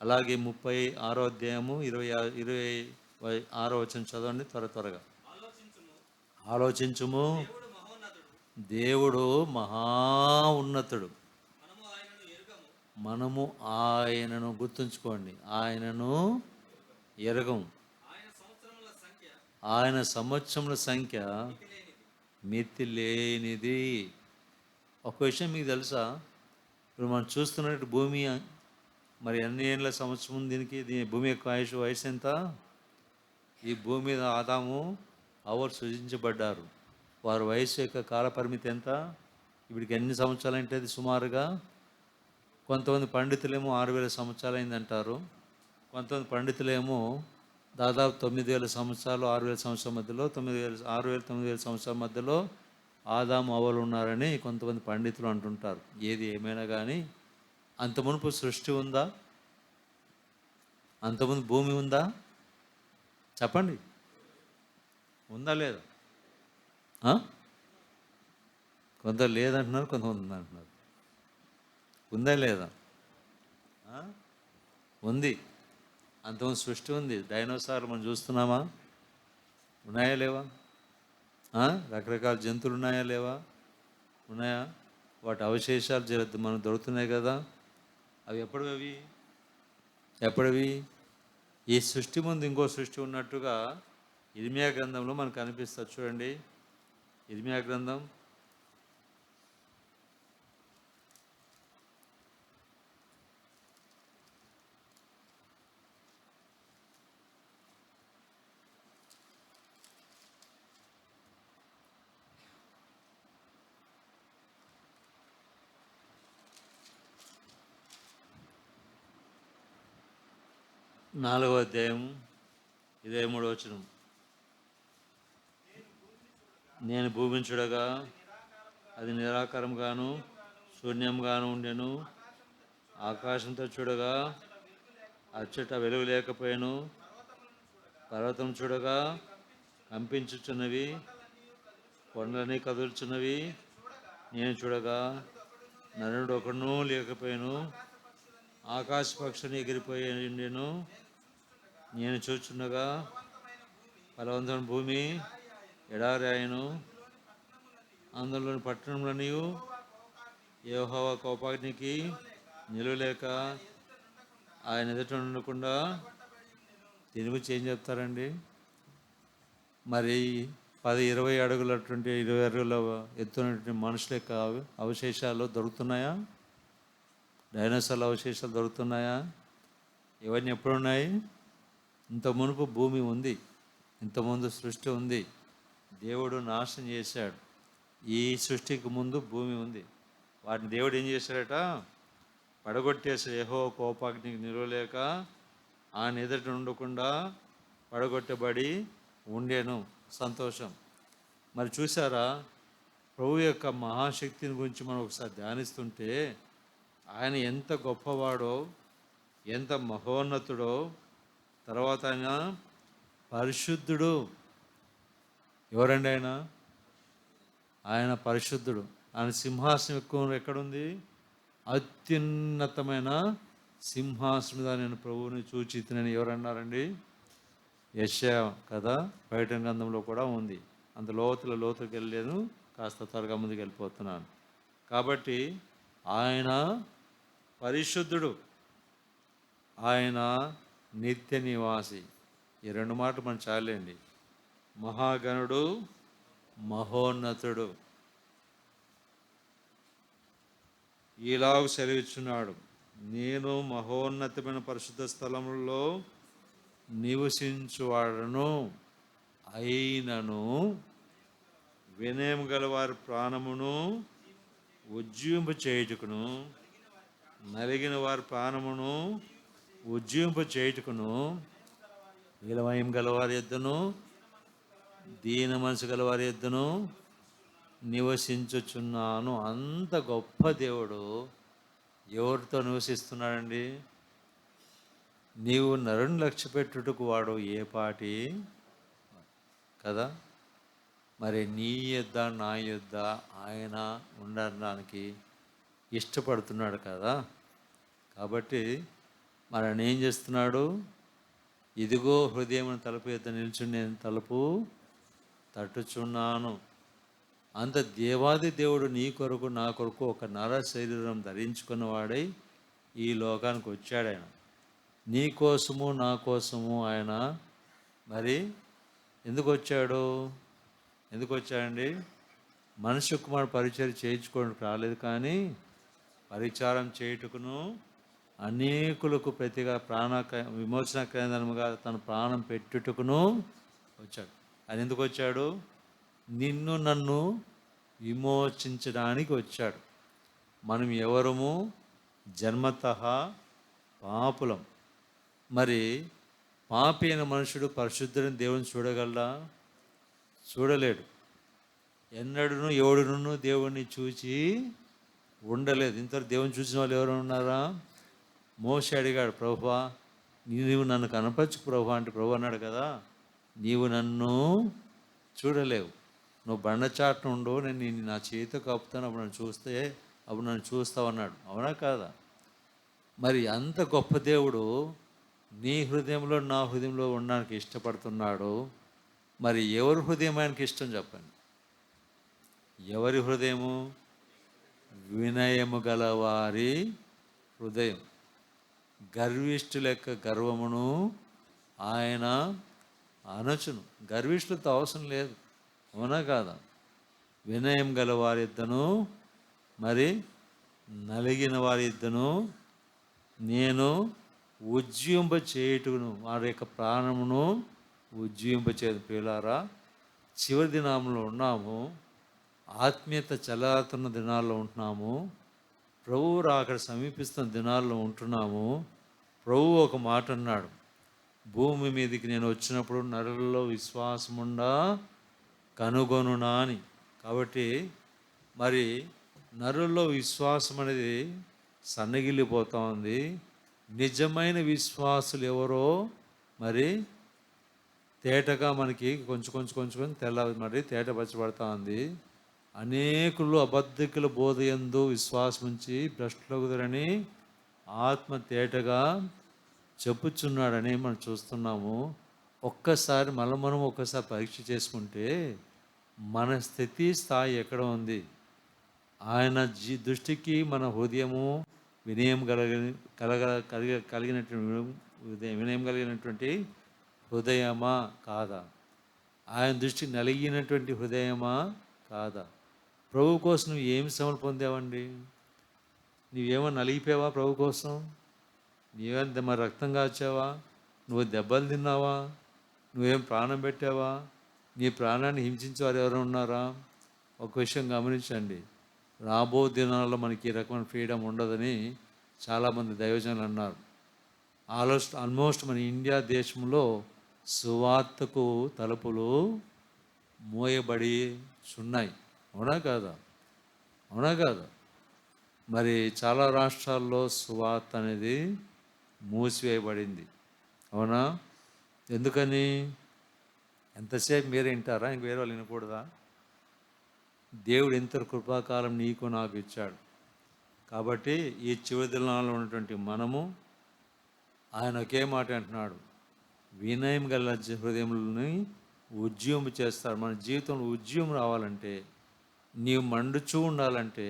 అలాగే 36వ అధ్యాయము 26వ వచనం చదవండి త్వరగా. ఆలోచించుము, దేవుడు మహా ఉన్నతుడు. మనము ఆయనను గుర్తుంచుకోండి, ఆయనను ఎరగం. ఆయన సంవత్సరముల సంఖ్య మితి లేనిది. ఒక విషయం మీకు తెలుసా? ఇప్పుడు మనం చూస్తున్నట్టు భూమి మరి ఎన్ని ఏళ్ళ సంవత్సరం ఉంది దీనికి? భూమి యొక్క వయసు ఎంత? ఈ భూమి మీద ఆదాము హవ్వ సృజించబడ్డారు. వారి వయసు యొక్క కాల పరిమితి ఎంత? ఇప్పటికి ఎన్ని సంవత్సరాలు అంటే అది సుమారుగా? కొంతమంది పండితులేమో 6000 సంవత్సరాలు అయిందంటారు. కొంతమంది పండితులేమో దాదాపు 9000 సంవత్సరాలు, 6000 సంవత్సరాల మధ్యలో, 9000 సంవత్సరాల మధ్యలో ఆదాము హవ్వలు ఉన్నారని కొంతమంది పండితులు అంటుంటారు. ఏది ఏమైనా కానీ అంత మునుపు సృష్టి ఉందా? అంతకుముందు భూమి ఉందా? చెప్పండి, ఉందా లేదా? కొందరు లేదంటున్నారు, కొంతమంది ఉందంటున్నారు. ఉందా లేదా? ఉంది. అంతకుముందు సృష్టి ఉంది. డైనోసార్లు మనం చూస్తున్నామా? ఉన్నాయా లేవా? రకరకాల జంతువులు ఉన్నాయా లేవా? ఉన్నాయా? వాటి అవశేషాలు మనకు దొరుకుతున్నాయి కదా. అవి ఎప్పటివి? ఈ సృష్టి ముందు ఇంకో సృష్టి ఉన్నట్టుగా ఇర్మియా గ్రంథంలో మనకు కనిపిస్తుంది. చూడండి, ఇర్మియా గ్రంథం 4వ అధ్యాయం 23వ వచనం. నేను భూమిని చూడగా అది నిరాకారంగాను శూన్యంగాను ఉండెను. ఆకాశంతో చూడగా అచ్చట వెలుగు లేకపోయాను. పర్వతం చూడగా కంపించుచున్నవి, కొండలని కదులుచున్నవి. నేను చూడగా నరుడు ఒకడునూ లేకపోయాను. ఆకాశ పక్షుని ఎగిరిపోయి ఉండెను. నేను చూచుండగా ఫలవంతమైన భూమి ఎడారి ఆయను. అందులోని పట్టణంలోని యెహోవా కోపాగ్నికి నిలువలేక ఆయన ఎదుట ఉండకుండా దీని గురించి ఏం చెప్తారండి? మరి 10-20 అడుగులటువంటి 20 అడుగుల ఎత్తున్నటువంటి మనుషుల యొక్క అవశేషాలు దొరుకుతున్నాయా? డైనోసార్ల అవశేషాలు దొరుకుతున్నాయా? ఇవన్నీ ఎప్పుడున్నాయి? ఇంత మునుపు భూమి ఉంది, ఇంతకుముందు సృష్టి ఉంది. దేవుడు నాశనం చేశాడు. ఈ సృష్టికి ముందు భూమి ఉంది. వాటిని దేవుడు ఏం చేశాడట? పడగొట్టేసి యెహోవా కోపాగ్నికి నిలవలేక ఆయన ఎదుట ఉండకుండా పడగొట్టబడి ఉండేను. సంతోషం. మరి చూసారా, ప్రభు యొక్క మహాశక్తిని గురించి మనం ఒకసారి ధ్యానిస్తుంటే ఆయన ఎంత గొప్పవాడో, ఎంత మహోన్నతుడో, తర్వాత ఆయన పరిశుద్ధుడు. ఎవరండి ఆయన? ఆయన పరిశుద్ధుడు. ఆయన సింహాసనం ఎక్కువ ఎక్కడుంది? అత్యున్నతమైన సింహాసనం నేను ప్రభువుని చూచితినని ఎవరన్నారండి? యెషయా కదా, బయట గ్రంథంలో కూడా ఉంది. అంత లోతుకి వెళ్ళలేను, కాస్త త్వరగా ముందుకు వెళ్ళిపోతున్నాను. కాబట్టి ఆయన పరిశుద్ధుడు, ఆయన నిత్య నివాసి. ఈ 2 మాటలు మనం చాలండి. మహాగణుడు, మహోన్నతుడు. ఇలాగ సెలవిచ్చున్నాడు, నేను మహోన్నతమైన పరిశుద్ధ స్థలములలో నివసించువాడను అయినను వినయం గల వారి ప్రాణమును ఉజ్జీవింప చేయుటకును, నలిగిన వారి ప్రాణమును ఉజ్జీవింప చేయుటకును, విలమయం గలవారి యొద్దను దీన మనసు గలవారి యొద్దను నివసించుచున్నాను. అంత గొప్ప దేవుడు ఎవరితో నివసిస్తున్నాడండి? నీవు నరుని లక్ష్యపెట్టుటకు వాడు ఏ పాటి కదా. మరి నీ యొద్ద నా యొద్ద ఆయన ఉండడానికి ఇష్టపడుతున్నాడు కదా. కాబట్టి మరి ఆయన ఏం చేస్తున్నాడు? ఇదిగో హృదయం తలుపు యొద్ద నిల్చుని నేను తలుపు తట్టుచున్నాను. అంత దేవాది దేవుడు నీ కొరకు నా కొరకు ఒక నర శరీరం ధరించుకున్నవాడై ఈ లోకానికి వచ్చాడు. ఆయన నీ కోసము నా కోసము ఆయన మరి ఎందుకు వచ్చాడు? ఎందుకు వచ్చాడండి? మనుష్య కుమారుడు పరిచయం చేయించుకోవడానికి రాలేదు, కానీ పరిచారం చేయుటకును అనేకులకు ప్రతిగా విమోచన కేంద్రముగా తన ప్రాణం పెట్టుటకును వచ్చాడు. ఆయన ఎందుకు వచ్చాడు? నిన్ను నన్ను విమోచించడానికి వచ్చాడు. మనం ఎవరము? జన్మతః పాపులం. మరి పాపి అయిన మనుషుడు పరిశుద్ధుని దేవుని చూడగలడా? చూడలేడు. ఎన్నడూను ఎవడును దేవుణ్ణి చూచి ఉండలేదు. ఇంతవరకు దేవుని చూసిన వాళ్ళు ఎవరు ఉన్నారా? మోషే అడిగాడు, ప్రభువా నీవు నన్ను కనపరచు ప్రభు అంటే ప్రభు అన్నాడు కదా, నీవు నన్ను చూడలేవు, నువ్వు బండచాటున ఉండు, నేను నా చేతితో కప్పుతాను, అప్పుడు నన్ను చూస్తావు అన్నాడు. అవునా కాదా? మరి అంత గొప్ప దేవుడు నీ హృదయంలో నా హృదయంలో ఉండడానికి ఇష్టపడుతున్నాడు. మరి ఎవరి హృదయం ఆయనకి ఇష్టం చెప్పండి? ఎవరి హృదయము? వినయము గలవారి హృదయం. గర్విష్ఠుల యొక్క గర్వమును ఆయన అనచును. గర్విష్ఠులతో అవసరం లేదు. అవునా కాదా? వినయం గల వారిద్దను మరి నలిగిన వారిద్దను నేను ఉజ్జీవింప చేయుటకును, వారి యొక్క ప్రాణమును ఉజ్జీవింప చేయదు. ప్రియులారా, చివరి దినాల్లో ఉన్నాము. ఆత్మీయత చల్లారుతున్న దినాల్లో ఉంటున్నాము. ప్రభువు అక్కడ సమీపిస్తున్న దినాల్లో ఉంటున్నాము. ప్రభువు ఒక మాట అన్నాడు, భూమి మీదకి నేను వచ్చినప్పుడు నరులలో విశ్వాసముండా కనుగొనునా అని. కాబట్టి మరి నరుల్లో విశ్వాసం అనేది సన్నగిల్లిపోతూ ఉంది. నిజమైన విశ్వాసులు ఎవరో మరి తేటగా మనకి కొంచెం కొంచెం కొంచెం మరి తేటపరచబడతా ఉంది. అనేకులు అబద్ధికుల బోధయందు విశ్వాసం ఉంచి భ్రష్టులగుదరని ఆత్మ తేటగా చెప్పుచున్నాడని మనం చూస్తున్నాము. ఒక్కసారి మనం ఒక్కసారి పరీక్ష చేసుకుంటే మన స్థితి స్థాయి ఎక్కడ ఉంది? ఆయన దృష్టికి మన హృదయము వినయం కలిగినటువంటి వినయం కలిగినటువంటి హృదయమా కాదా? ఆయన దృష్టికి నలిగినటువంటి హృదయమా కాదా? ప్రభు కోసం నువ్వు ఏమి శ్రమలు పొందావండి? నువ్వేమో నలిగిపోయావా ప్రభు కోసం? నీవేంత మరి రక్తం కాచావా? నువ్వు దెబ్బలు తిన్నావా? నువ్వేం ప్రాణం పెట్టావా? నీ ప్రాణాన్ని హింసించేవారు ఎవరైనా ఉన్నారా? ఒక విషయం గమనించండి, రాబో దినాల్లో మనకి ఈ రకమైన ఫ్రీడమ్ ఉండదని చాలామంది దైవజనులు అన్నారు. ఆల్మోస్ట్ మన ఇండియా దేశంలో సువార్తకు తలుపులు మోయబడి ఉన్నాయి. అవునా కాదా? అవునా కాదా? మరి చాలా రాష్ట్రాల్లో సువార్త అనేది మూసివేయబడింది. అవునా? ఎందుకని? ఎంతసేపు మీరు వింటారా? ఇంక వేరే వాళ్ళు వినకూడదా? దేవుడు ఎంత కృపాకాలం నీకు నాకు ఇచ్చాడు. కాబట్టి ఈ చివరి దినాల్లో ఉన్నటువంటి మనము ఆయన ఒకే మాట అంటున్నాడు, వినయం గల హృదయములని ఉద్యమం చేస్తాడు. మన జీవితంలో ఉద్యమం రావాలంటే, నీవు మండుచూ ఉండాలంటే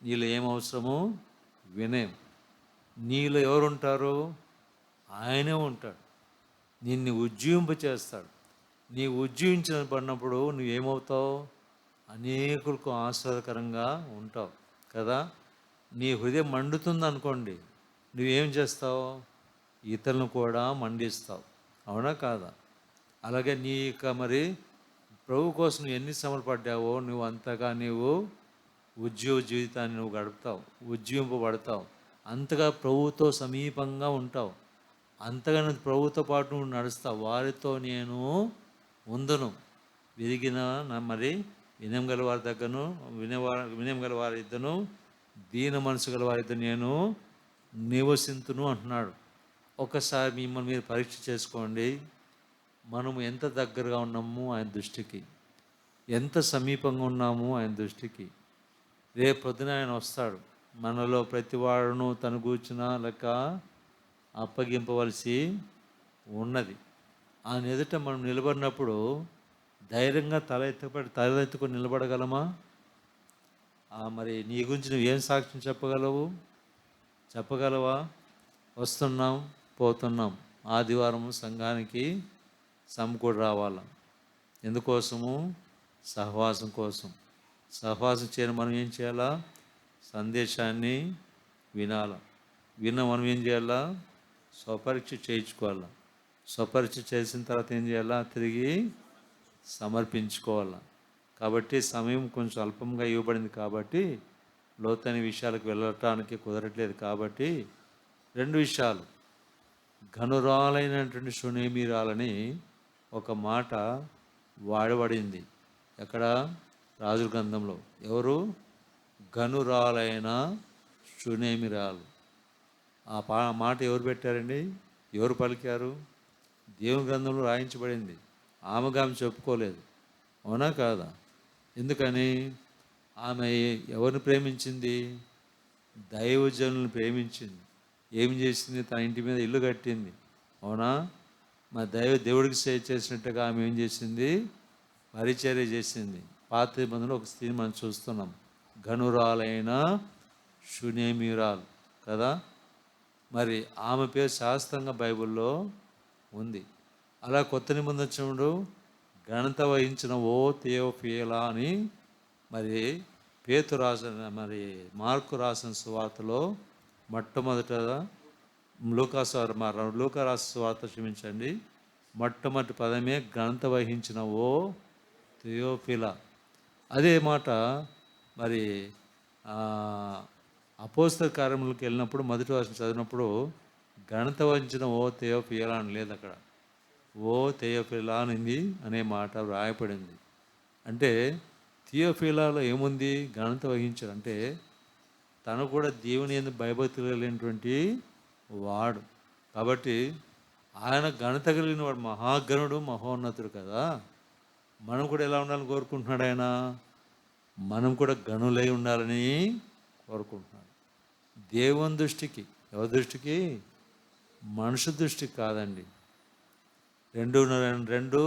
నీలో ఏం అవసరమో వినయం. నీలో ఎవరు ఉంటారు? ఆయనే ఉంటాడు. నిన్ను ఉజ్జీవింప చేస్తాడు. నీ ఉజ్జీవించబడినప్పుడు నువ్వేమవుతావు? అనేకులకు ఆశ్చర్యకరంగా ఉంటావు కదా. నీ హృదయం మండుతుంది అనుకోండి, నువ్వేం చేస్తావు? ఇతరులను కూడా మండిస్తావు. అవునా కాదా? అలాగే నీ మరి ప్రభు కోసం నువ్వు ఎన్ని శ్రమలు పడ్డావో నువ్వు అంతగా ఉద్యోగ జీవితాన్ని నువ్వు గడుపుతావు, ఉజ్జీవింపబడతావు, అంతగా ప్రభువుతో సమీపంగా ఉంటావు, అంతగా ప్రభువుతో పాటు నువ్వు నడుస్తావు. వారితో నేను ఉందును, విరిగిన మరి వినయం గల వారి దగ్గరను వినయం గల వారి ఇద్దరు, దీన మనసు గల వారి ఇద్దరు నేను నివసింతును అంటున్నాడు. ఒకసారి మిమ్మల్ని మీరు పరీక్ష చేసుకోండి. మనము ఎంత దగ్గరగా ఉన్నాము ఆయన దృష్టికి, ఎంత సమీపంగా ఉన్నాము ఆయన దృష్టికి. రేపు పొద్దున ఆయన వస్తాడు. మనలో ప్రతి వాడును తను కూర్చున్న లెక్క అప్పగింపవలసి ఉన్నది. ఆయన ఎదుట మనం నిలబడినప్పుడు ధైర్యంగా తలెత్తుకొని నిలబడగలమా? మరి నీ గురించి నువ్వు ఏం సాక్ష్యం చెప్పగలవా? వస్తున్నాం, పోతున్నాం, ఆదివారం సంఘానికి సమకూడి రావాలా. ఎందుకోసము? సహవాసం కోసం. సహవాసం చేయని మనం ఏం చేయాలా? సందేశాన్ని వినాలా. మనం ఏం చేయాలా? స్వపరీక్ష చేయించుకోవాలా. స్వపరీక్ష చేసిన తర్వాత ఏం చేయాలా? తిరిగి సమర్పించుకోవాలా. కాబట్టి సమయం కొంచెం అల్పంగా ఇవ్వబడింది కాబట్టి లోతైన విషయాలకు వెళ్ళటానికి కుదరట్లేదు. కాబట్టి 2 విషయాలు, ఘనురాలైనటువంటి షునేమీరాలని ఒక మాట వాడబడింది. ఎక్కడ? రాజుల గ్రంథంలో. ఎవరు? ఘనురాలైన షునేమిరాలు. ఆ మాట ఎవరు పెట్టారండి? ఎవరు పలికారు? దేవుని గ్రంథంలో రాయించబడింది. ఆమెగా చెప్పుకోలేదు. అవునా కాదా? ఎందుకని? ఆమె ఎవరిని ప్రేమించింది? దైవజనులను ప్రేమించింది. ఏం చేసింది? తన ఇంటి మీద ఇల్లు కట్టింది. అవునా? మా దేవుడికి చేసినట్టుగా ఆమె ఏం చేసింది? పరిచర్య చేసింది. పాత నిబంధనలో ఒక స్త్రీని మనం చూస్తున్నాం, ఘనురాలైన షునేమీరాలు కదా. మరి ఆమె పేరు శాస్త్రంగా బైబిల్లో ఉంది. అలా కొత్త నిబంధన చూడు, ఘనత వహించిన ఓ థియోఫిలా అని మరి పేతురు రాసిన మరి మార్కు రాసిన సువార్తలో మొట్టమొదట లూకా రాసిన సువార్త క్షమించండి, మొట్టమొదటి పదమే ఘనత వహించిన ఓ థియోఫిలా. అదే మాట మరి అపోస్తల కార్యములకు వెళ్ళినప్పుడు మొదటి వర్షం చదివినప్పుడు ఘనత వహించిన ఓ తెయోఫిలా అని లేదు అక్కడ, ఓ తెయోఫిలా అనింది అనే మాట వ్రాయపడింది. అంటే థియోఫిలాలో ఏముంది? ఘనత వహించాడు. అంటే తను కూడా దేవుని యందు భయభక్తులు కలిగినటువంటి వాడు. కాబట్టి ఆయన ఘనత కలిగిన వాడు, మహాగణుడు, మహోన్నతుడు కదా. మనం కూడా ఎలా ఉండాలని కోరుకుంటున్నాడు ఆయన? మనం కూడా గనులై ఉండాలని కోరుకుంటున్నాడు. దేవుని దృష్టికి, ఎవరి దృష్టికి? మనుషు దృష్టికి కాదండి. రెండు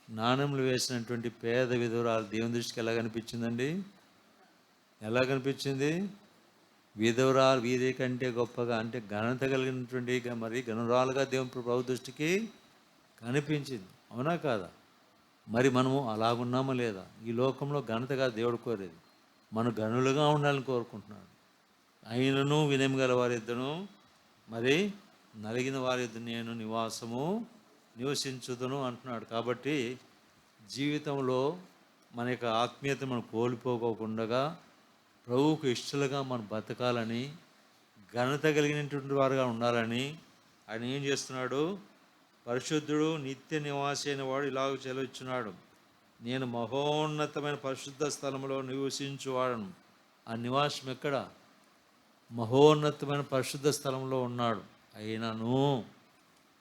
నాణెములు వేసినటువంటి పేద విధవరాలు దేవుని దృష్టికి ఎలా కనిపించిందండి? ఎలా కనిపించింది? విధవరాలు వీధి కంటే గొప్పగా, అంటే ఘనత కలిగినటువంటి మరి గనురాలుగా దేవుని ప్రభు దృష్టికి కనిపించింది. అవునా కాదా? మరి మనము అలాగున్నామా లేదా? ఈ లోకంలో ఘనతగా దేవుడు కోరేది, మనం గనులుగా ఉండాలని కోరుకుంటున్నాడు. అయినను వినయం గల వారిద్దను మరి నలిగిన వారిద్దరు నేను నివసించుదును అంటున్నాడు. కాబట్టి జీవితంలో మన యొక్క ఆత్మీయత మనం కోల్పోకోకుండా ప్రభువుకు ఇష్టలుగా మనం బతకాలని, ఘనత కలిగినటువంటి వారుగా ఉండాలని ఆయన ఏం చేస్తున్నాడు? పరిశుద్ధుడు నిత్య నివాసి అయిన వాడు ఇలాగ చెలవిచ్చున్నాడు, నేను మహోన్నతమైన పరిశుద్ధ స్థలంలో నివసించువాడను. ఆ నివాసం ఎక్కడ? మహోన్నతమైన పరిశుద్ధ స్థలంలో ఉన్నాడు. అయినను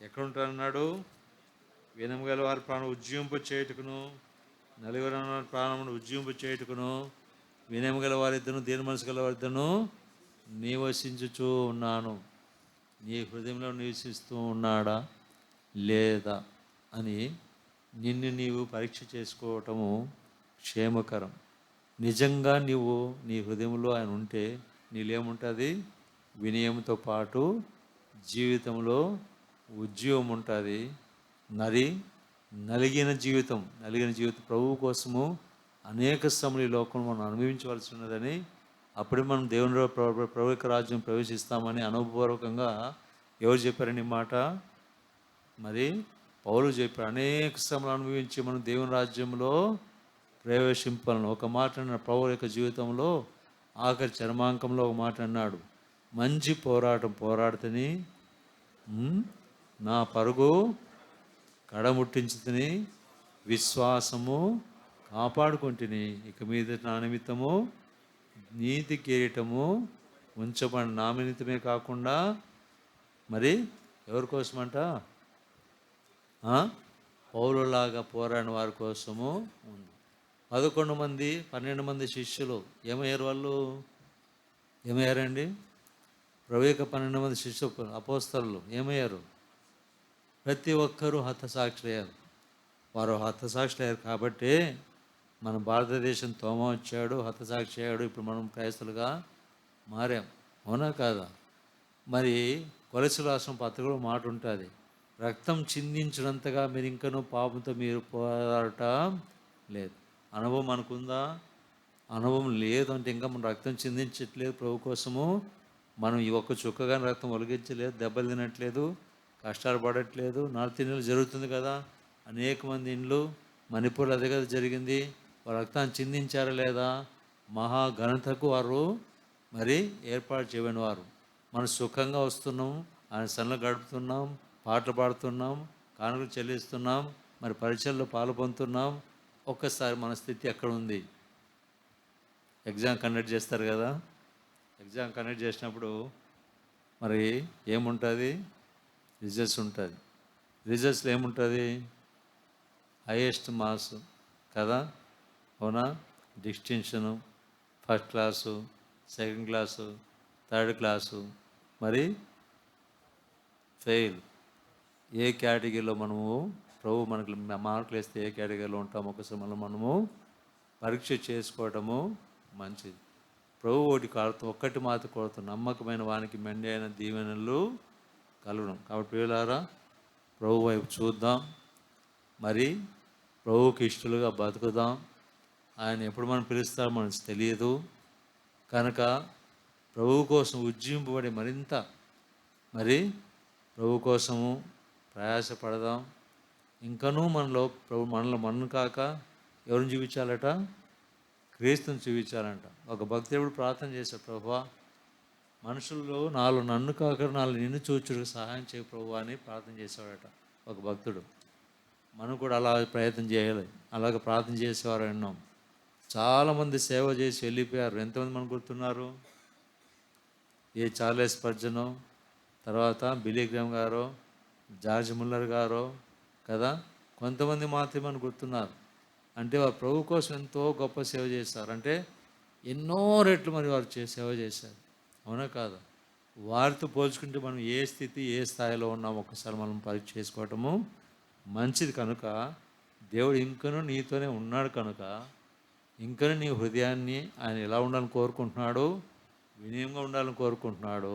ఎక్కడ ఉంటానన్నాడు? వినము గల వారి ప్రాణం ఉజ్జీవింపు చేయుటకును, నలుగురు ప్రాణమును ఉజ్జీవింపు చేయుటకును, వినము గల వారిద్దరు, దీని మనసు గల వారిద్దరు నివసించుచూ ఉన్నాను. నీ హృదయంలో నివసిస్తూ ఉన్నాడా లేదా అని నిన్ను నీవు పరీక్ష చేసుకోవటము క్షేమకరం. నిజంగా నీవు నీ హృదయంలో ఆయన ఉంటే నీళ్ళేముంటుంది? వినయంతో పాటు జీవితంలో ఉద్యోగం ఉంటుంది. నలిగిన జీవితం ప్రభువు కోసము అనేక శ్రమలు ఈ లోకంలో మనం అనుభవించవలసి ఉన్నదని, అప్పుడే మనం దేవుని ప్రభు యొక్క రాజ్యం ప్రవేశిస్తామని అనుభవపూర్వకంగా ఎవరు చెప్పారని మాట? మరి పౌలు చెప్పారు. అనేక శ్రమలు అనుభవించి మనం దేవుని రాజ్యంలో ప్రవేశింపాలను. ఒక మాట అన్నాడు పౌలు యొక్క జీవితంలో, ఆఖరి చర్మాంకంలో ఒక మాట అన్నాడు, మంచి పోరాటం పోరాడుతని, నా పరుగు కడముట్టించుతని, విశ్వాసము కాపాడుకుంటుని, ఇక మీద నా నిమిత్తము నీతి కిరీటము ఉంచబడి, నా నిమిత్తమే కాకుండా మరి ఎవరి కోసమంట? పౌలులాగా పోరాడిన వారి కోసము ఉంది. 12 మంది శిష్యులు ఏమయ్యారు? వాళ్ళు ఏమయ్యారండి? ప్రభు యొక్క 12 మంది శిష్యులు అపోస్తలులు ఏమయ్యారు? ప్రతి ఒక్కరూ హతసాక్షులయ్యారు. వారు హతసాక్షులయ్యారు కాబట్టి మన భారతదేశం తోమ వచ్చాడు, హతసాక్షి అయ్యాడు. ఇప్పుడు మనం క్రైస్తవులుగా మారాం. అవునా కాదా? మరి కొలెస్ట్రాల్ రాష్ట్రం పత్రికలో మాట ఉంటుంది, రక్తం చిందించినంతగా మీరు ఇంకనూ పాపంతో మీరు పోరాడటం లేదు. అనుభవం మనకుందా? అనుభవం లేదు. అంటే ఇంకా మనం రక్తం చిందించట్లేదు ప్రభు కోసము. మనం ఈ ఒక్క చుక్కగానే రక్తం ఒలిగించలేదు, దెబ్బలు తినట్లేదు, కష్టాలు పడట్లేదు. నార్త్ ఇండియాలో జరుగుతుంది కదా, అనేక మంది ఇండ్లు, మణిపూర్లో అదే కదా జరిగింది. వారు రక్తాన్ని చిందించారా లేదా? మహా ఘనతకు వారు మరి ఏర్పాటు చేయని వారు. మనం సుఖంగా వస్తున్నాం, ఆయన సన్నిధిలో గడుపుతున్నాం, పాటలు పాడుతున్నాం, కానుకలు చెల్లిస్తున్నాం, మరి పరీక్షల్లో పాలు పొందుతున్నాం. ఒక్కసారి మన స్థితి ఎక్కడ ఉంది? ఎగ్జామ్ కండక్ట్ చేస్తారు కదా, ఎగ్జామ్ కండక్ట్ చేసినప్పుడు మరి ఏముంటుంది? రిజల్ట్స్ ఉంటుంది. రిజల్ట్స్లో ఏముంటుంది? హైయెస్ట్ మార్క్స్ కదా, అవునా? Distinction, first class, second class, third class, మరి ఫెయిల్. ఏ కేటగిరీలో మనము ప్రభు మనకి మార్కులు వేస్తే ఏ కేటగిరీలో ఉంటామో ఒకసారి మనము పరీక్ష చేసుకోవటము మంచిది. ప్రభు ఒక్కటి మాత్రం కోరుతాం, నమ్మకమైన వానికి మెండి అయిన దీవెనలు కలగడం. కాబట్టి ప్రియులారా, ప్రభు వైపు చూద్దాం, మరి ప్రభువుకి ఇష్టలుగా బతుకుదాం. ఆయన ఎప్పుడు మనం పిలుస్తారో మనకు తెలియదు కనుక ప్రభువు కోసం ఉజ్జీంపబడి మరింత మరి ప్రభు కోసము ప్రయాసపడదాం. ఇంకనూ మనలో ప్రభు మనల్ని కాక ఎవరిని చూపించాలట? క్రీస్తుని చూపించాలంట. ఒక భక్తుడు ప్రార్థన చేశాడు, ప్రభువా మనుషుల్లో నాలుగు నన్ను కాక నాలుగు నిన్ను చూచుడు సహాయం చేయ ప్రభు అని ప్రార్థన చేసేవాడట ఒక భక్తుడు. మనం కూడా అలా ప్రయత్నం చేయాలి. అలాగ ప్రార్థన చేసేవారు విన్నాం. చాలామంది సేవ చేసి వెళ్ళిపోయారు. ఎంతమంది మనకు గుర్తున్నారు? ఏ చార్లెస్ స్పర్జనో, తర్వాత బిలీగ్రామ్ గారో, జార్జ్ ముల్లర్ గారో కదా, కొంతమంది మాత్రమే మనకు గుర్తున్నారు. అంటే వారు ప్రభు కోసం ఎంతో గొప్ప సేవ చేశారు. అంటే ఎన్నో రెట్లు మరి వారు సేవ చేశారు. అవునా కాదా? వారితో పోల్చుకుంటే మనం ఏ స్థితి ఏ స్థాయిలో ఉన్నాం ఒకసారి మనం పరీక్ష చేసుకోవటము మంచిది. కనుక దేవుడు ఇంకనూ నీతోనే ఉన్నాడు కనుక ఇంకనూ నీ హృదయాన్ని ఆయన ఎలా ఉండాలని కోరుకుంటున్నాడు? వినయంగా ఉండాలని కోరుకుంటున్నాడు,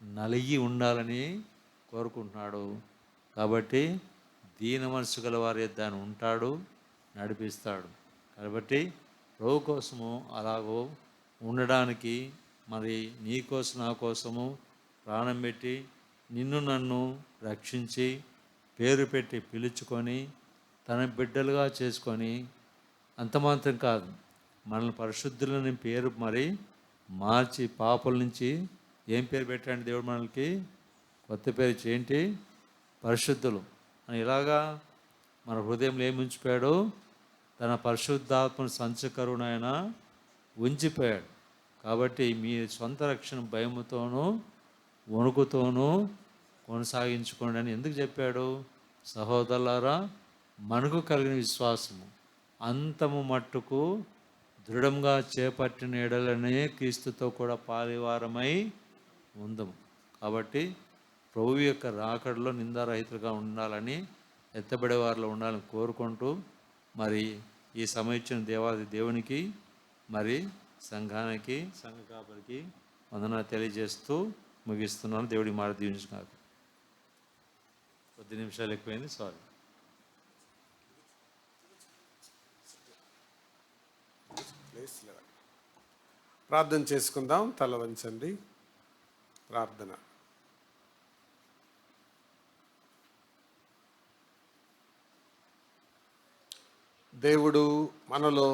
నలిగి ఉండాలని కోరుకుంటున్నాడు. కాబట్టి దీన మనసు గల వారి దాన్ని ఉంటాడు, నడిపిస్తాడు. కాబట్టి ప్రభు కోసము అలాగో ఉండడానికి మరి నీ కోసం నా కోసము ప్రాణం పెట్టి నిన్ను నన్ను రక్షించి పేరు పెట్టి పిలుచుకొని తన బిడ్డలుగా చేసుకొని అంత మాత్రం కాదు, మనల్ని పరిశుద్ధులని పేరు మరి మార్చి పాపల నుంచి ఏం పేరు పెట్టాడు దేవుడు మనకి? కొత్త పేరు ఏంటి? పరిశుద్ధులు అని. ఇలాగా మన హృదయంలో ఏమి ఉంచిపోయాడు? తన పరిశుద్ధాత్మను సంచకరువును ఆయన ఉంచిపోయాడు. కాబట్టి మీ సొంత రక్షణ భయముతోనూ వణుకుతోనూ కొనసాగించుకోండి అని ఎందుకు చెప్పాడు? సహోదరులారా, మనకు కలిగిన విశ్వాసము అంతము మట్టుకు దృఢంగా చేపట్టిన ఎడలనే క్రీస్తుతో కూడా పాలివారమై ఉందము. కాబట్టి ప్రభు యొక్క రాకడలో నిందారహితులుగా ఉండాలని, ఎత్తబడే వారిలో ఉండాలని కోరుకుంటూ మరి ఈ సమయం దేవాది దేవునికి మరి సంఘానికి సంఘ కాపరికి వందనాలు తెలియజేస్తూ ముగిస్తున్నాను. దేవుడి మాట దీవించుకున్నారు. కొద్ది నిమిషాలు ఎక్కువైంది, సారీ. ప్రార్థన చేసుకుందాం. తల వంచండి. ప్రార్థన. దేవుడు మనలో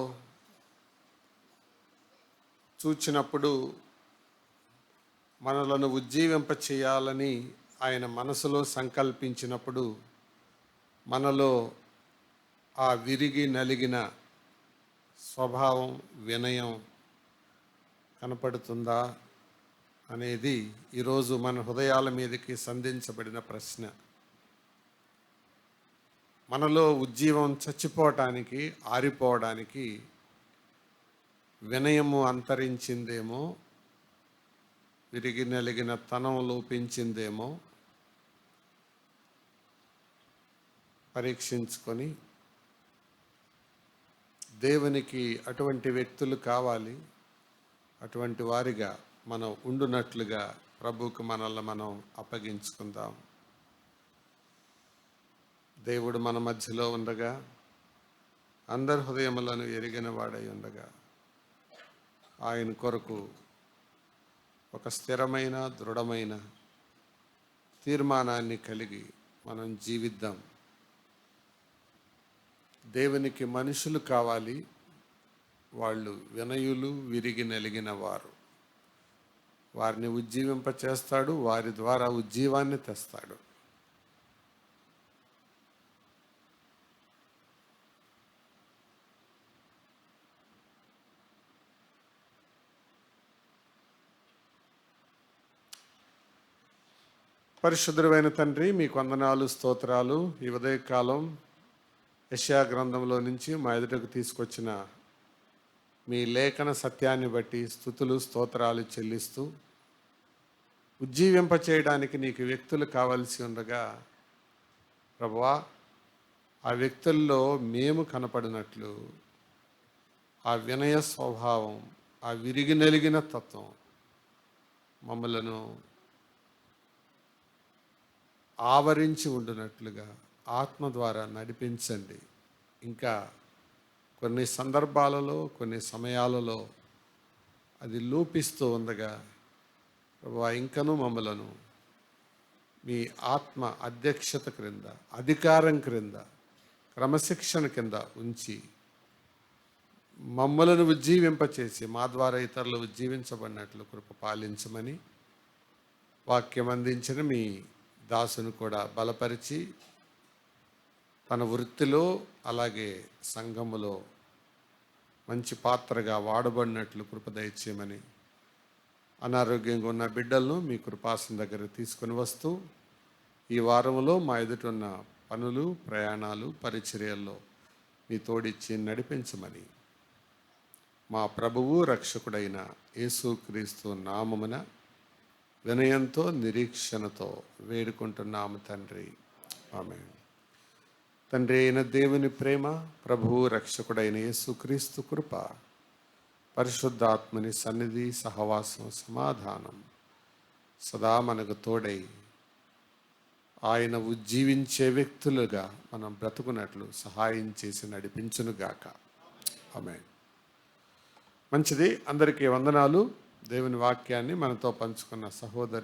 చూచినప్పుడు మనలను ఉజ్జీవింప చేయాలని ఆయన మనసులో సంకల్పించినప్పుడు మనలో ఆ విరిగి నలిగిన స్వభావం, వినయం కనపడుతుందా అనేది ఈరోజు మన హృదయాల మీదకి సంధించబడిన ప్రశ్న. మనలో ఉజ్జీవం చచ్చిపోవటానికి, ఆరిపోవడానికి వినయము అంతరించిందేమో, విరిగి నలిగిన తనం లోపించిందేమో పరీక్షించుకొని, దేవునికి అటువంటి వ్యక్తులు కావాలి, అటువంటి వారిగా మనం ఉండునట్లుగా ప్రభువుకు మనల్ని మనం అప్పగించుకుందాం. దేవుడు మన మధ్యలో ఉండగా, అందరి హృదయములను ఎరిగిన వాడై ఉండగా, ఆయన కొరకు ఒక స్థిరమైన, దృఢమైన తీర్మానాన్ని కలిగి మనం జీవిద్దాం. దేవునికి మనుషులు కావాలి, వాళ్ళు వినయులు, విరిగి నలిగిన వారు. వారిని ఉజ్జీవింపచేస్తాడు, వారి ద్వారా ఉజ్జీవాన్ని తెస్తాడు. పరిశుద్ధమైన తండ్రి, మీకు వందనాలు, స్తోత్రాలు. ఈ ఉదయకాలం యెషయా గ్రంథంలో నుంచి మా ఎదుటకు తీసుకొచ్చిన మీ లేఖన సత్యాన్ని బట్టి స్తుతులు, స్తోత్రాలు చెల్లిస్తూ, ఉజ్జీవింప చేయడానికి నీకు వ్యక్తులు కావలసి ఉండగా ప్రభువా, ఆ వ్యక్తుల్లో మేము కనపడినట్లు ఆ వినయ స్వభావం, ఆ విరిగి నలిగిన తత్వం మమ్మలను ఆవరించి ఉండునట్లుగా ఆత్మ ద్వారా నడిపించండి. ఇంకా కొన్ని సందర్భాలలో, కొన్ని సమయాలలో అది లోపిస్తూ ఉండగా ప్రభువా, ఇంకనూ మమ్మలను మీ ఆత్మ అధ్యక్షత క్రింద, అధికారం క్రింద, క్రమశిక్షణ కింద ఉంచి మమ్మలను ఉజ్జీవింపచేసి మా ద్వారా ఇతరులు ఉజ్జీవించబడినట్లు కృప పాలించమని వాక్యం అందించిన మీ దాసును కూడా బలపరిచి తన వృత్తిలో అలాగే సంఘములో మంచి పాత్రగా వాడబడినట్లు కృప దయచేయమని అనారోగ్యంగా ఉన్న బిడ్డలను మీ కృపాసన దగ్గర తీసుకొని వస్తూ ఈ వారంలో మా ఎదుట ఉన్న పనులు ప్రయాణాలు పరిచర్యల్లో మీ తోడిచ్చి నడిపించమని మా ప్రభువు రక్షకుడైన యేసుక్రీస్తు నామమున వినయంతో నిరీక్షణతో వేడుకుంటున్నాము తండ్రి. ఆమేన్. తండ్రి అయిన దేవుని ప్రేమ, ప్రభువు రక్షకుడైన యేసుక్రీస్తు కృప, పరిశుద్ధాత్మని సన్నిధి, సహవాసం, సమాధానం సదా మనకు తోడై ఆయన ఉజ్జీవించే వ్యక్తులుగా మనం బ్రతుకున్నట్లు సహాయం చేసి నడిపించునుగాక. ఆమేన్. మంచిది. అందరికీ వందనాలు. దేవుని వాక్యాన్ని మనతో పంచుకున్న సహోదరుని